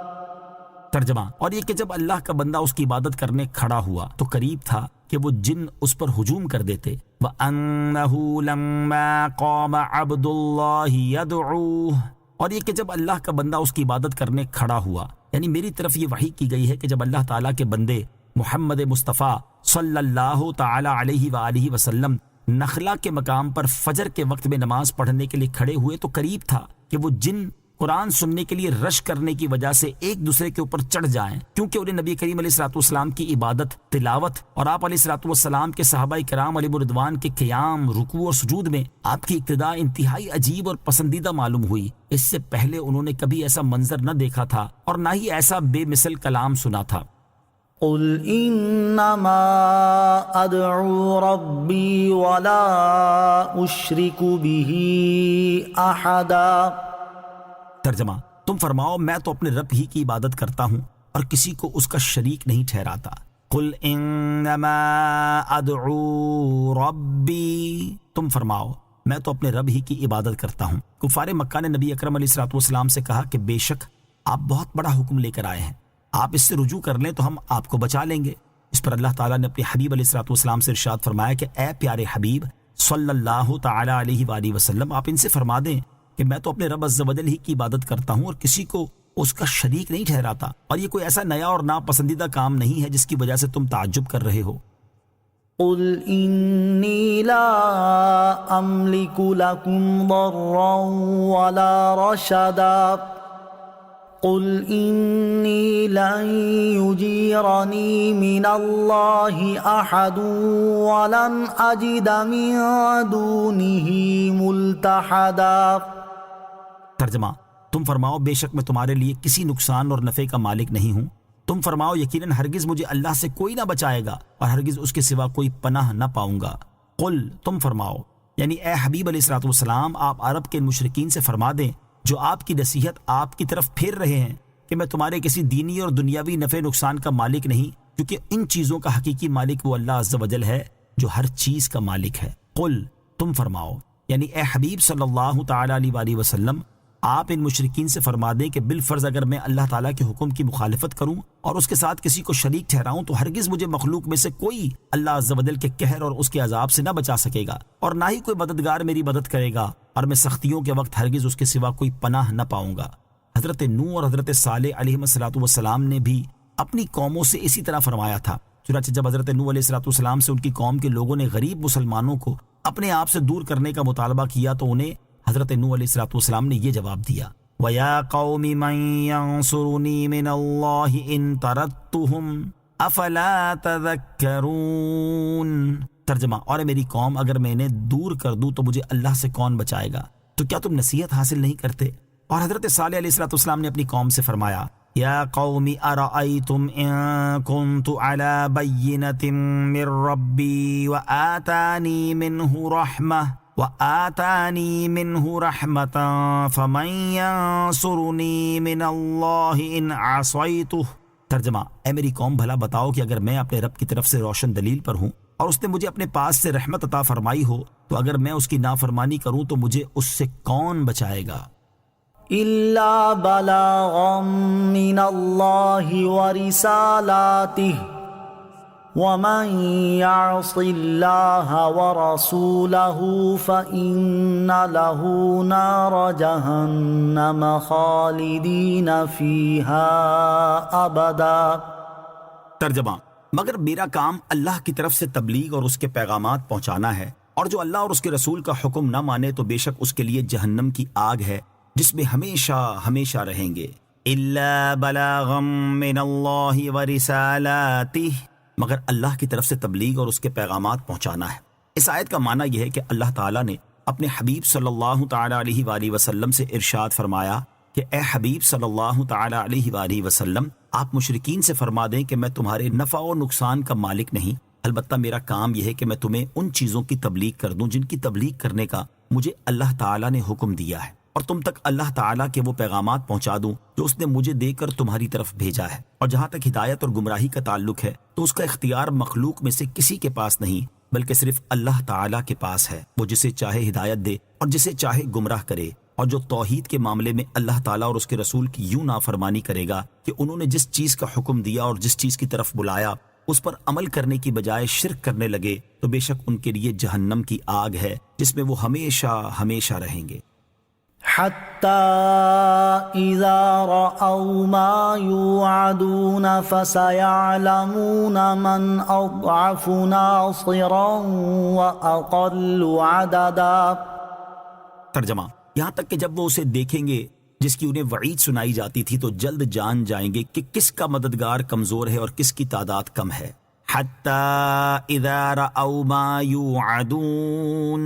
ترجمہ، اور یہ کہ جب اللہ کا بندہ اس کی عبادت کرنے کھڑا ہوا تو قریب تھا کہ وہ جن اس پر ہجوم کر دیتے۔ وَأَنَّهُ لَمَّا قَامَ عَبْدُ اللَّهِ يَدْعُوهُ، اور یہ کہ جب اللہ کا بندہ اس کی عبادت کرنے کھڑا ہوا، یعنی میری طرف یہ وحی کی گئی ہے کہ جب اللہ تعالیٰ کے بندے محمد مصطفیٰ صلی اللہ تعالی علیہ وآلہ وسلم نخلا کے مقام پر فجر کے وقت میں نماز پڑھنے کے لیے کھڑے ہوئے تو قریب تھا کہ وہ جن قرآن سننے کے لیے رش کرنے کی وجہ سے ایک دوسرے کے اوپر چڑھ جائیں، کیونکہ انہیں نبی کریم علیہ الصلوۃ والسلام کی عبادت، تلاوت اور آپ علیہ الصلوۃ والسلام کے صحابہ کرام علیہ رضوان کے قیام، رکوع اور سجود میں آپ کی اقتداء انتہائی عجیب اور پسندیدہ معلوم ہوئی۔ اس سے پہلے انہوں نے کبھی ایسا منظر نہ دیکھا تھا اور نہ ہی ایسا بے مثل کلام سنا تھا۔ قُلْ إِنَّمَا أَدْعُو رَبِّي وَلَا أُشْرِكُ بِهِ أَحَدًا۔ ترجمہ، تم فرماؤ میں تو اپنے رب ہی کی عبادت کرتا ہوں اور کسی کو اس کا شریک نہیں ٹھہراتا۔ قُلْ إِنَّمَا أَدْعُو رَبِّي، تم فرماؤ میں تو اپنے رب ہی کی عبادت کرتا ہوں۔ کفار مکہ نے نبی اکرم علیہ الصلوۃ والسلام سے کہا کہ بے شک آپ بہت بڑا حکم لے کر آئے ہیں، آپ اس سے رجوع کر لیں تو ہم آپ کو بچا لیں گے۔ اس پر اللہ تعالیٰ نے اپنے حبیب علیہ الصلوۃ والسلام سے ارشاد فرمایا کہ اے پیارے حبیب صلی اللہ تعالی علیہ وآلہ وسلم، آپ ان سے فرما دیں کہ میں تو اپنے رب عز و جل ہی کی عبادت کرتا ہوں اور کسی کو اس کا شریک نہیں ٹھہراتا، اور یہ کوئی ایسا نیا اور ناپسندیدہ کام نہیں ہے جس کی وجہ سے تم تعجب کر رہے ہو۔ قُلْ إِنِّي لَا أَمْلِكُ لَكُمْ ضَرًّا وَلَا رَشَدًا۔ قُلْ إِنِّي لَن يُجِيرَنِي مِنَ اللَّهِ أَحَدٌ وَلَنْ أَجِدَ مِن دُونِهِ مُلْتَحَدًا۔ ترجمہ، تم فرماؤ بے شک میں تمہارے لیے کسی نقصان اور نفع کا مالک نہیں ہوں۔ تم فرماؤ یقیناً ہرگز مجھے اللہ سے کوئی نہ بچائے گا اور ہرگز اس کے سوا کوئی پناہ نہ پاؤں گا۔ قل، تم فرماؤ یعنی اے حبیب علیہ الصلوۃ والسلام، آپ عرب کے مشرکین سے فرما دیں جو آپ کی نصیحت آپ کی طرف پھیر رہے ہیں کہ میں تمہارے کسی دینی اور دنیاوی نفع نقصان کا مالک نہیں، کیونکہ ان چیزوں کا حقیقی مالک وہ اللہ عز و جل ہے جو ہر چیز کا مالک ہے۔ قل، تم فرماؤ یعنی اے حبیب صلی اللہ تعالی علیہ وآلہ وسلم، آپ ان مشرکین سے فرما دیں کہ بالفرض اگر میں اللہ تعالیٰ کے حکم کی مخالفت کروں اور اس کے ساتھ کسی کو شریک ٹھہراؤں تو ہرگز مجھے مخلوق میں سے کوئی اللہ عز و جل کے قہر اور اس کے عذاب سے نہ بچا سکے گا، اور نہ ہی کوئی مددگار میری مدد کرے گا، اور میں سختیوں کے وقت ہرگز اس کے سوا کوئی پناہ نہ پاؤں گا۔ حضرت نوح اور حضرت صالح علیہ الصلوۃ والسلام نے بھی اپنی قوموں سے اسی طرح فرمایا تھا۔ چنانچہ جب حضرت نوح علیہ الصلوۃ والسلام سے ان کی قوم کے لوگوں نے غریب مسلمانوں کو اپنے آپ سے دور کرنے کا مطالبہ کیا تو انہیں حضرت نوح علیہ الصلوۃ والسلام نے یہ جواب دیا، وَيَا قَوْمِ مَن يَنصُرُنِي مِنَ اللَّهِ إِن طَرَدتُّهُمْ أَفَلَا تَذَكَّرُونَ۔ ترجمہ، اور میری قوم اگر میں انہیں دور کر دوں تو مجھے اللہ سے کون بچائے گا، تو کیا تم نصیحت حاصل نہیں کرتے؟ اور حضرت صالح علیہ السلام نے اپنی قوم سے فرمایا یا قوم ارأیتم ان کنت علی بینۃ من ربی وآتانی منہ رحمۃ فمن ینصرنی من اللہ ان عصیتہ۔ ترجمہ: اے میری قوم، بھلا بتاؤ کہ اگر میں اپنے رب کی طرف سے روشن دلیل پر ہوں اور اس نے مجھے اپنے پاس سے رحمت عطا فرمائی ہو، تو اگر میں اس کی نافرمانی کروں تو مجھے اس سے کون بچائے گا؟ إلا بلاغا من الله ورسالاته ومن يعص الله ورسوله فإن له نار جهنم خالدين فيها أبدا۔ ترجمہ: مگر میرا کام اللہ کی طرف سے تبلیغ اور اس کے پیغامات پہنچانا ہے، اور جو اللہ اور اس کے رسول کا حکم نہ مانے تو بے شک اس کے لیے جہنم کی آگ ہے جس میں ہمیشہ ہمیشہ رہیں گے۔ الا بلاغا من اللہ ورسالاتہ، مگر اللہ کی طرف سے تبلیغ اور اس کے پیغامات پہنچانا ہے۔ اس آیت کا معنی یہ ہے کہ اللہ تعالیٰ نے اپنے حبیب صلی اللہ تعالی علیہ وآلہ وسلم سے ارشاد فرمایا کہ اے حبیب صلی اللہ تعالی علیہ وآلہ وسلم، آپ مشرکین سے فرما دیں کہ میں تمہارے نفع و نقصان کا مالک نہیں، البتہ میرا کام یہ ہے کہ میں تمہیں ان چیزوں کی تبلیغ کر دوں جن کی تبلیغ کرنے کا مجھے اللہ تعالیٰ نے حکم دیا ہے، اور تم تک اللہ تعالیٰ کے وہ پیغامات پہنچا دوں جو اس نے مجھے دے کر تمہاری طرف بھیجا ہے۔ اور جہاں تک ہدایت اور گمراہی کا تعلق ہے تو اس کا اختیار مخلوق میں سے کسی کے پاس نہیں بلکہ صرف اللہ تعالیٰ کے پاس ہے، وہ جسے چاہے ہدایت دے اور جسے چاہے گمراہ کرے۔ اور جو توحید کے معاملے میں اللہ تعالیٰ اور اس کے رسول کی یوں نافرمانی کرے گا کہ انہوں نے جس چیز کا حکم دیا اور جس چیز کی طرف بلایا اس پر عمل کرنے کی بجائے شرک کرنے لگے، تو بے شک ان کے لیے جہنم کی آگ ہے جس میں وہ ہمیشہ ہمیشہ رہیں گے۔ حتى إذا رأوا ما يوعدون فسيعلمون من أضعف ناصرا وأقل عددا۔ ترجمہ: یہاں تک کہ جب وہ اسے دیکھیں گے جس کی انہیں وعید سنائی جاتی تھی تو جلد جان جائیں گے کہ کس کا مددگار کمزور ہے اور کس کی تعداد کم ہے۔ حتی اذا رأوا ما یوعدون،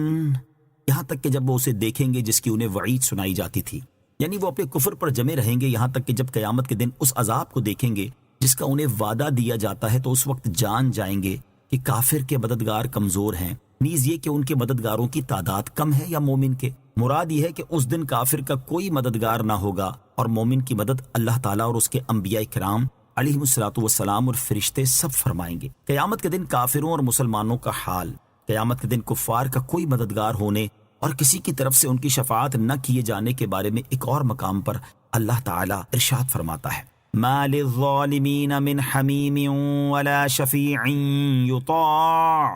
یہاں تک کہ جب وہ اسے دیکھیں گے جس کی انہیں وعید سنائی جاتی تھی، یعنی وہ اپنے کفر پر جمے رہیں گے یہاں تک کہ جب قیامت کے دن اس عذاب کو دیکھیں گے جس کا انہیں وعدہ دیا جاتا ہے تو اس وقت جان جائیں گے کہ کافر کے مددگار کمزور ہیں، نیز یہ کہ ان کے مددگاروں کی تعداد کم ہے یا مومن کے۔ مراد یہ ہے کہ اس دن کافر کا کوئی مددگار نہ ہوگا اور مومن کی مدد اللہ تعالیٰ اور اس کے انبیاء کرام علیہ الصلوۃ والسلام اور فرشتے سب فرمائیں گے۔ قیامت کے دن کافروں اور مسلمانوں کا حال، قیامت کے دن کفار کا کوئی مددگار ہونے اور کسی کی طرف سے ان کی شفاعت نہ کیے جانے کے بارے میں ایک اور مقام پر اللہ تعالیٰ ارشاد فرماتا ہے ما للظالمین من حمیم ولا شفیع یطاع۔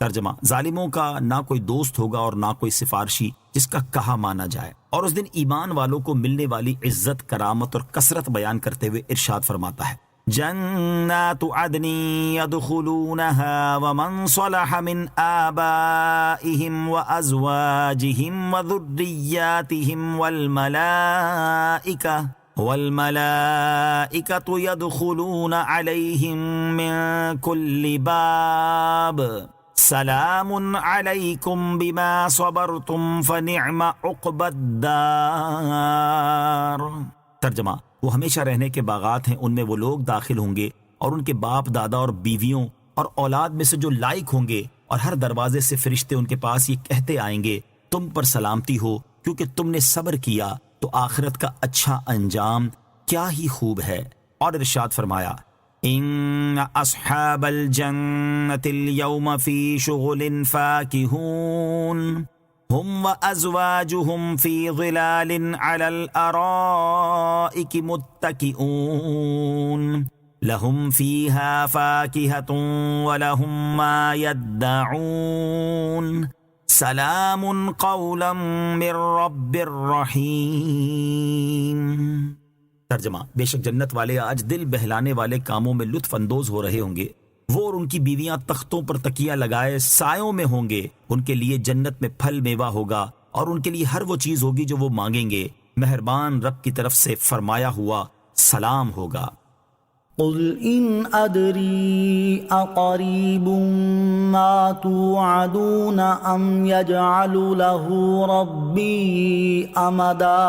ترجمہ: ظالموں کا نہ کوئی دوست ہوگا اور نہ کوئی سفارشی جس کا کہا مانا جائے۔ اور اس دن ایمان والوں کو ملنے والی عزت، کرامت اور کثرت بیان کرتے ہوئے ارشاد فرماتا ہے جنات عدن يدخلونها ومن صلح من آبائهم وأزواجهم وذرياتهم والملائكة يدخلون عليهم من كل باب سلام عليكم بما صبرتم فنعم عقبى الدار۔ ترجمہ: وہ ہمیشہ رہنے کے باغات ہیں، ان میں وہ لوگ داخل ہوں گے اور ان کے باپ دادا اور بیویوں اور اولاد میں سے جو لائق ہوں گے، اور ہر دروازے سے فرشتے ان کے پاس یہ کہتے آئیں گے تم پر سلامتی ہو کیونکہ تم نے صبر کیا، تو آخرت کا اچھا انجام کیا ہی خوب ہے۔ اور ارشاد فرمایا ان اصحاب الجنة اليوم فی شغل فاکہون هم وأزواجهم في ظلال على الأرائك متكئون لهم فيها فاكهة ولهم ما يدعون سلام قولا من رب رحيم۔ ترجمہ: بے شک جنت والے آج دل بہلانے والے کاموں میں لطف اندوز ہو رہے ہوں گے، وہ اور ان کی بیویاں تختوں پر تکیہ لگائے سایوں میں ہوں گے، ان کے لیے جنت میں پھل میوہ ہوگا اور ان کے لیے ہر وہ چیز ہوگی جو وہ مانگیں گے، مہربان رب کی طرف سے فرمایا ہوا سلام ہوگا۔ قل ان ادری اقریب ما توعدون ام یجعل له ربی امدا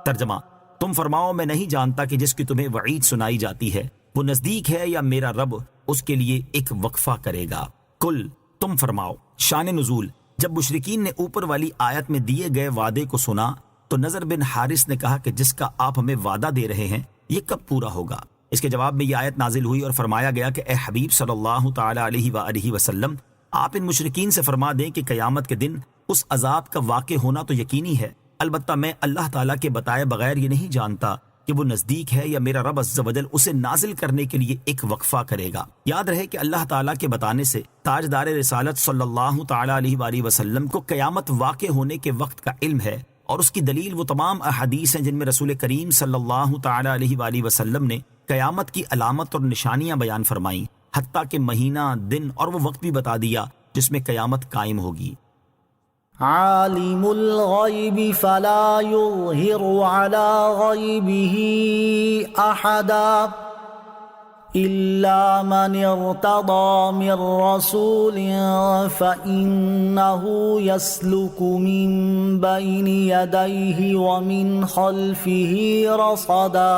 ترجمہ: تم فرماؤ میں نہیں جانتا کہ جس کی تمہیں وعید سنائی جاتی ہے وہ نزدیک ہے یا میرا رب اس کے لیے ایک وقفہ کرے گا۔ کل تم فرماؤ۔ شان نزول: جب مشرکین نے اوپر والی آیت میں دیے گئے وعدے کو سنا تو نضر بن حارث نے کہا کہ جس کا آپ ہمیں وعدہ دے رہے ہیں یہ کب پورا ہوگا؟ اس کے جواب میں یہ آیت نازل ہوئی اور فرمایا گیا کہ اے حبیب صلی اللہ تعالی علیہ وآلہ وسلم، آپ ان مشرکین سے فرما دیں کہ قیامت کے دن اس عذاب کا واقع ہونا تو یقینی ہے، البتہ میں اللہ تعالیٰ کے بتائے بغیر یہ نہیں جانتا کہ وہ نزدیک ہے یا میرا رب عز و جل اسے نازل کرنے کے لیے ایک وقفہ کرے گا۔ یاد رہے کہ اللہ تعالیٰ کے بتانے سے تاجدار رسالت صلی اللہ تعالی علیہ وآلہ وسلم کو قیامت واقع ہونے کے وقت کا علم ہے، اور اس کی دلیل وہ تمام احادیث ہیں جن میں رسول کریم صلی اللہ تعالی علیہ وآلہ وسلم نے قیامت کی علامت اور نشانیاں بیان فرمائیں، حتیٰ کہ مہینہ، دن اور وہ وقت بھی بتا دیا جس میں قیامت قائم ہوگی۔ عالم الغیب فلا یظہر علی غیبہ احدا الا من ارتضى من رسول فإنه يسلك من بين يديه ومن خلفه رصدا۔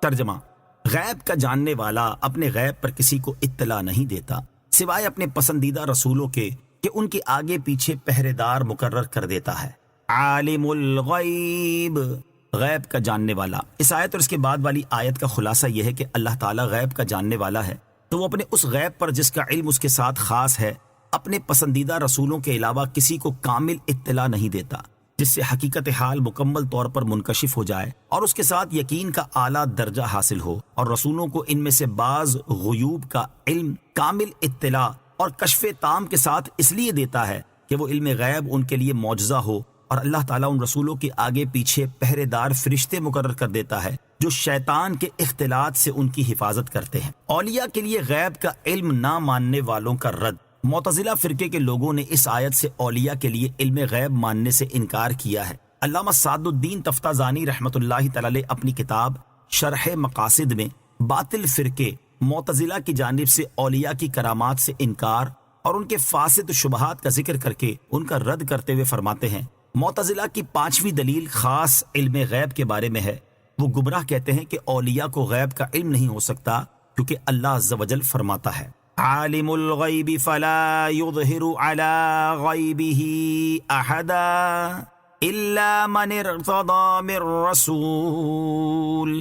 ترجمہ: غیب کا جاننے والا اپنے غیب پر کسی کو اطلاع نہیں دیتا سوائے اپنے پسندیدہ رسولوں کے کہ ان کے آگے پیچھے پہرے دار مقرر کر دیتا ہے۔ عالم الغیب، غیب کا جاننے والا۔ اس آیت اور اس کے بعد والی آیت کا خلاصہ یہ ہے کہ اللہ تعالیٰ غیب کا جاننے والا ہے تو وہ اپنے اس غیب پر جس کا علم اس کے ساتھ خاص ہے اپنے پسندیدہ رسولوں کے علاوہ کسی کو کامل اطلاع نہیں دیتا، جس سے حقیقت حال مکمل طور پر منکشف ہو جائے اور اس کے ساتھ یقین کا اعلیٰ درجہ حاصل ہو، اور رسولوں کو ان میں سے بعض غیوب کا علم کامل اطلاع اور کشف تام کے ساتھ اس لیے دیتا ہے کہ وہ علم غیب ان کے لیے معجزہ ہو، اور اللہ تعالیٰ ان رسولوں کے آگے پیچھے پہرے دار فرشتے مقرر کر دیتا ہے جو شیطان کے اختلاط سے ان کی حفاظت کرتے ہیں۔ اولیاء کے لیے غیب کا علم نہ ماننے والوں کا رد۔ معتزلہ فرقے کے لوگوں نے اس آیت سے اولیاء کے لیے علم غیب ماننے سے انکار کیا ہے۔ علامہ سعد الدین تفتازانی رحمۃ اللہ تعالی اپنی کتاب شرح مقاصد میں باطل فرقے معتزلہ کی جانب سے اولیاء کی کرامات سے انکار اور ان کے فاسد شبہات کا ذکر کر کے ان کا رد کرتے ہوئے فرماتے ہیں، معتزلہ کی 5ویں دلیل خاص علم غیب کے بارے میں ہے۔ وہ گمراہ کہتے ہیں کہ اولیاء کو غیب کا علم نہیں ہو سکتا کیونکہ اللہ عز و جل فرماتا ہے عالم الغیب فلا یظہر علی غیبہ احدا الا من ارتضی من رسول۔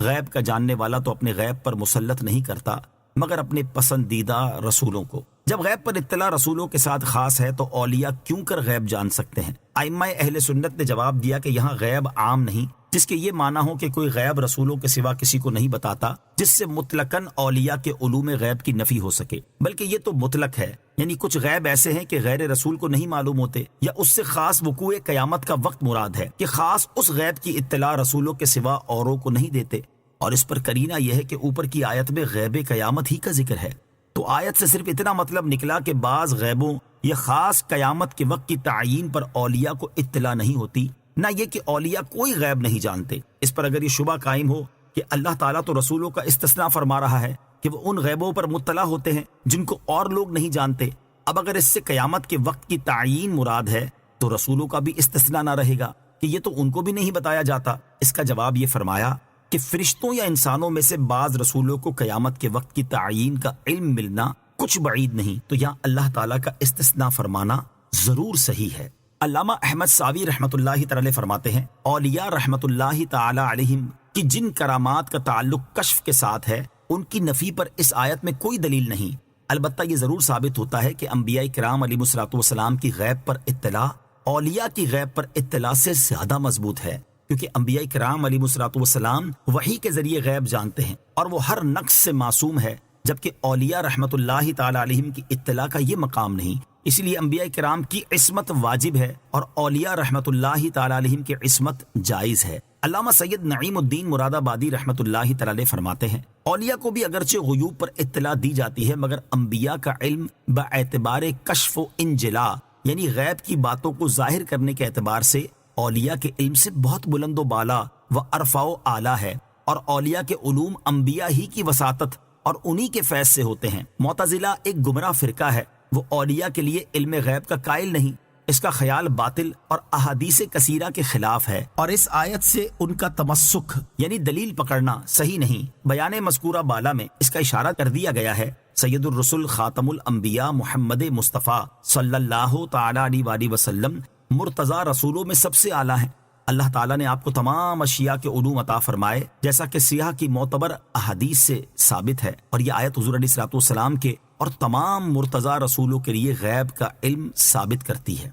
غیب کا جاننے والا تو اپنے غیب پر مسلط نہیں کرتا مگر اپنے پسندیدہ رسولوں کو۔ جب غیب پر اطلاع رسولوں کے ساتھ خاص ہے تو اولیاء کیوں کر غیب جان سکتے ہیں؟ ائمہ اہل سنت نے جواب دیا کہ یہاں غیب عام نہیں جس کے یہ معنی ہو کہ کوئی غیب رسولوں کے سوا کسی کو نہیں بتاتا، جس سے مطلقاً اولیاء کے علوم غیب کی نفی ہو سکے، بلکہ یہ تو مطلق ہے، یعنی کچھ غیب ایسے ہیں کہ غیر رسول کو نہیں معلوم ہوتے، یا اس سے خاص وقوع قیامت کا وقت مراد ہے کہ خاص اس غیب کی اطلاع رسولوں کے سوا اوروں کو نہیں دیتے۔ اور اس پر قرینہ یہ ہے کہ اوپر کی آیت میں غیب قیامت ہی کا ذکر ہے، تو آیت سے صرف اتنا مطلب نکلا کہ بعض غیبوں یا خاص قیامت کے وقت کی تعیین پر اولیاء کو اطلاع نہیں ہوتی، نہ یہ کہ اولیاء کوئی غیب نہیں جانتے۔ اس پر اگر یہ شبہ قائم ہو کہ اللہ تعالیٰ تو رسولوں کا استثناء فرما رہا ہے کہ وہ ان غیبوں پر مطلع ہوتے ہیں جن کو اور لوگ نہیں جانتے، اب اگر اس سے قیامت کے وقت کی تعیین مراد ہے تو رسولوں کا بھی استثناء نہ رہے گا کہ یہ تو ان کو بھی نہیں بتایا جاتا۔ اس کا جواب یہ فرمایا کہ فرشتوں یا انسانوں میں سے بعض رسولوں کو قیامت کے وقت کی تعیین کا علم ملنا کچھ بعید نہیں، تو یہاں اللہ تعالیٰ کا استثناء فرمانا ضرور صحیح ہے۔ علامہ احمد ساوی رحمۃ اللہ تعالی فرماتے ہیں، اولیاء رحمۃ اللہ تعالی علیہم کی جن کرامات کا تعلق کشف کے ساتھ ہے ان کی نفی پر اس آیت میں کوئی دلیل نہیں، البتہ یہ ضرور ثابت ہوتا ہے کہ انبیاء کرام علیہ الصلوۃ والسلام کی غیب پر اطلاع اولیاء کی غیب پر اطلاع سے زیادہ مضبوط ہے، کیونکہ انبیاء کرام علیہ الصلوۃ والسلام وحی کے ذریعے غیب جانتے ہیں اور وہ ہر نقص سے معصوم ہے، جبکہ اولیاء رحمۃ اللہ تعالی علیہم کی اطلاع کا یہ مقام نہیں، اس لیے انبیاء کرام کی عصمت واجب ہے اور اولیاء رحمۃ اللہ تعالی علیہم کی عصمت جائز ہے۔ علامہ سید نعیم الدین مراد آبادی رحمۃ اللہ تعالی فرماتے ہیں، اولیاء کو بھی اگرچہ غیوب پر اطلاع دی جاتی ہے مگر انبیاء کا علم باعتبار کشف و انجلا یعنی غیب کی باتوں کو ظاہر کرنے کے اعتبار سے اولیاء کے علم سے بہت بلند و بالا و ارفع و اعلیٰ ہے، اور اولیاء کے علوم انبیاء ہی کی وساطت اور انہی کے فیض سے ہوتے ہیں۔ معتزلہ ایک گمراہ فرقہ ہے، وہ اولیاء کے لیے علم غیب کا قائل نہیں، اس کا خیال باطل اور احادیث کثیرہ کے خلاف ہے، اور اس آیت سے ان کا تمسک یعنی دلیل پکڑنا صحیح نہیں۔ بیان مذکورہ بالا میں اس کا اشارہ کر دیا گیا ہے۔ سید الرسل خاتم الانبیاء محمد مصطفیٰ صلی اللہ تعالی علیہ وآلہ وسلم مرتضی رسولوں میں سب سے اعلیٰ ہیں۔ اللہ تعالیٰ نے آپ کو تمام اشیاء کے علوم عطا فرمائے، جیسا کہ سیاح کی معتبر احادیث سے ثابت ہے، اور یہ آیت حضور علیہ الصلوۃ والسلام کے اور تمام مرتضی رسولوں کے لیے غیب کا علم ثابت کرتی ہے۔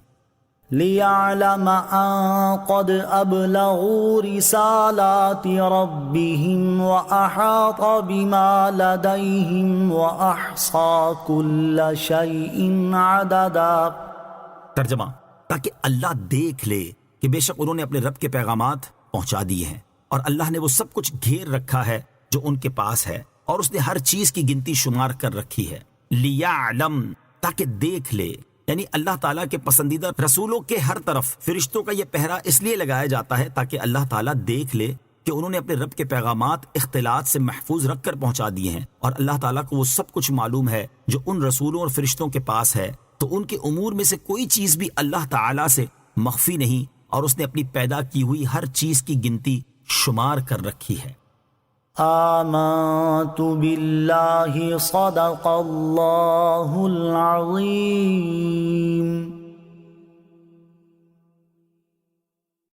لِيَعْلَمَ أَن قَدْ أَبْلَغُوا رِسَالَاتِ رَبِّهِمْ وَأَحَاطَ بِمَا لَدَيْهِمْ وَأَحْصَى كُلَّ شَيْءٍ عَدَدًا۔ ترجمہ، تاکہ اللہ دیکھ لے کہ بے شک انہوں نے اپنے رب کے پیغامات پہنچا دیے ہیں، اور اللہ نے وہ سب کچھ گھیر رکھا ہے جو ان کے پاس ہے، اور اس نے ہر چیز کی گنتی شمار کر رکھی ہے۔ لیعلم، تاکہ دیکھ لے، یعنی اللہ تعالیٰ کے پسندیدہ رسولوں کے ہر طرف فرشتوں کا یہ پہرا اس لیے لگایا جاتا ہے تاکہ اللہ تعالیٰ دیکھ لے کہ انہوں نے اپنے رب کے پیغامات اختلاط سے محفوظ رکھ کر پہنچا دیے ہیں، اور اللہ تعالیٰ کو وہ سب کچھ معلوم ہے جو ان رسولوں اور فرشتوں کے پاس ہے، تو ان کے امور میں سے کوئی چیز بھی اللہ تعالیٰ سے مخفی نہیں، اور اس نے اپنی پیدا کی ہوئی ہر چیز کی گنتی شمار کر رکھی ہے۔ آمنت باللہ صدق اللہ العظیم۔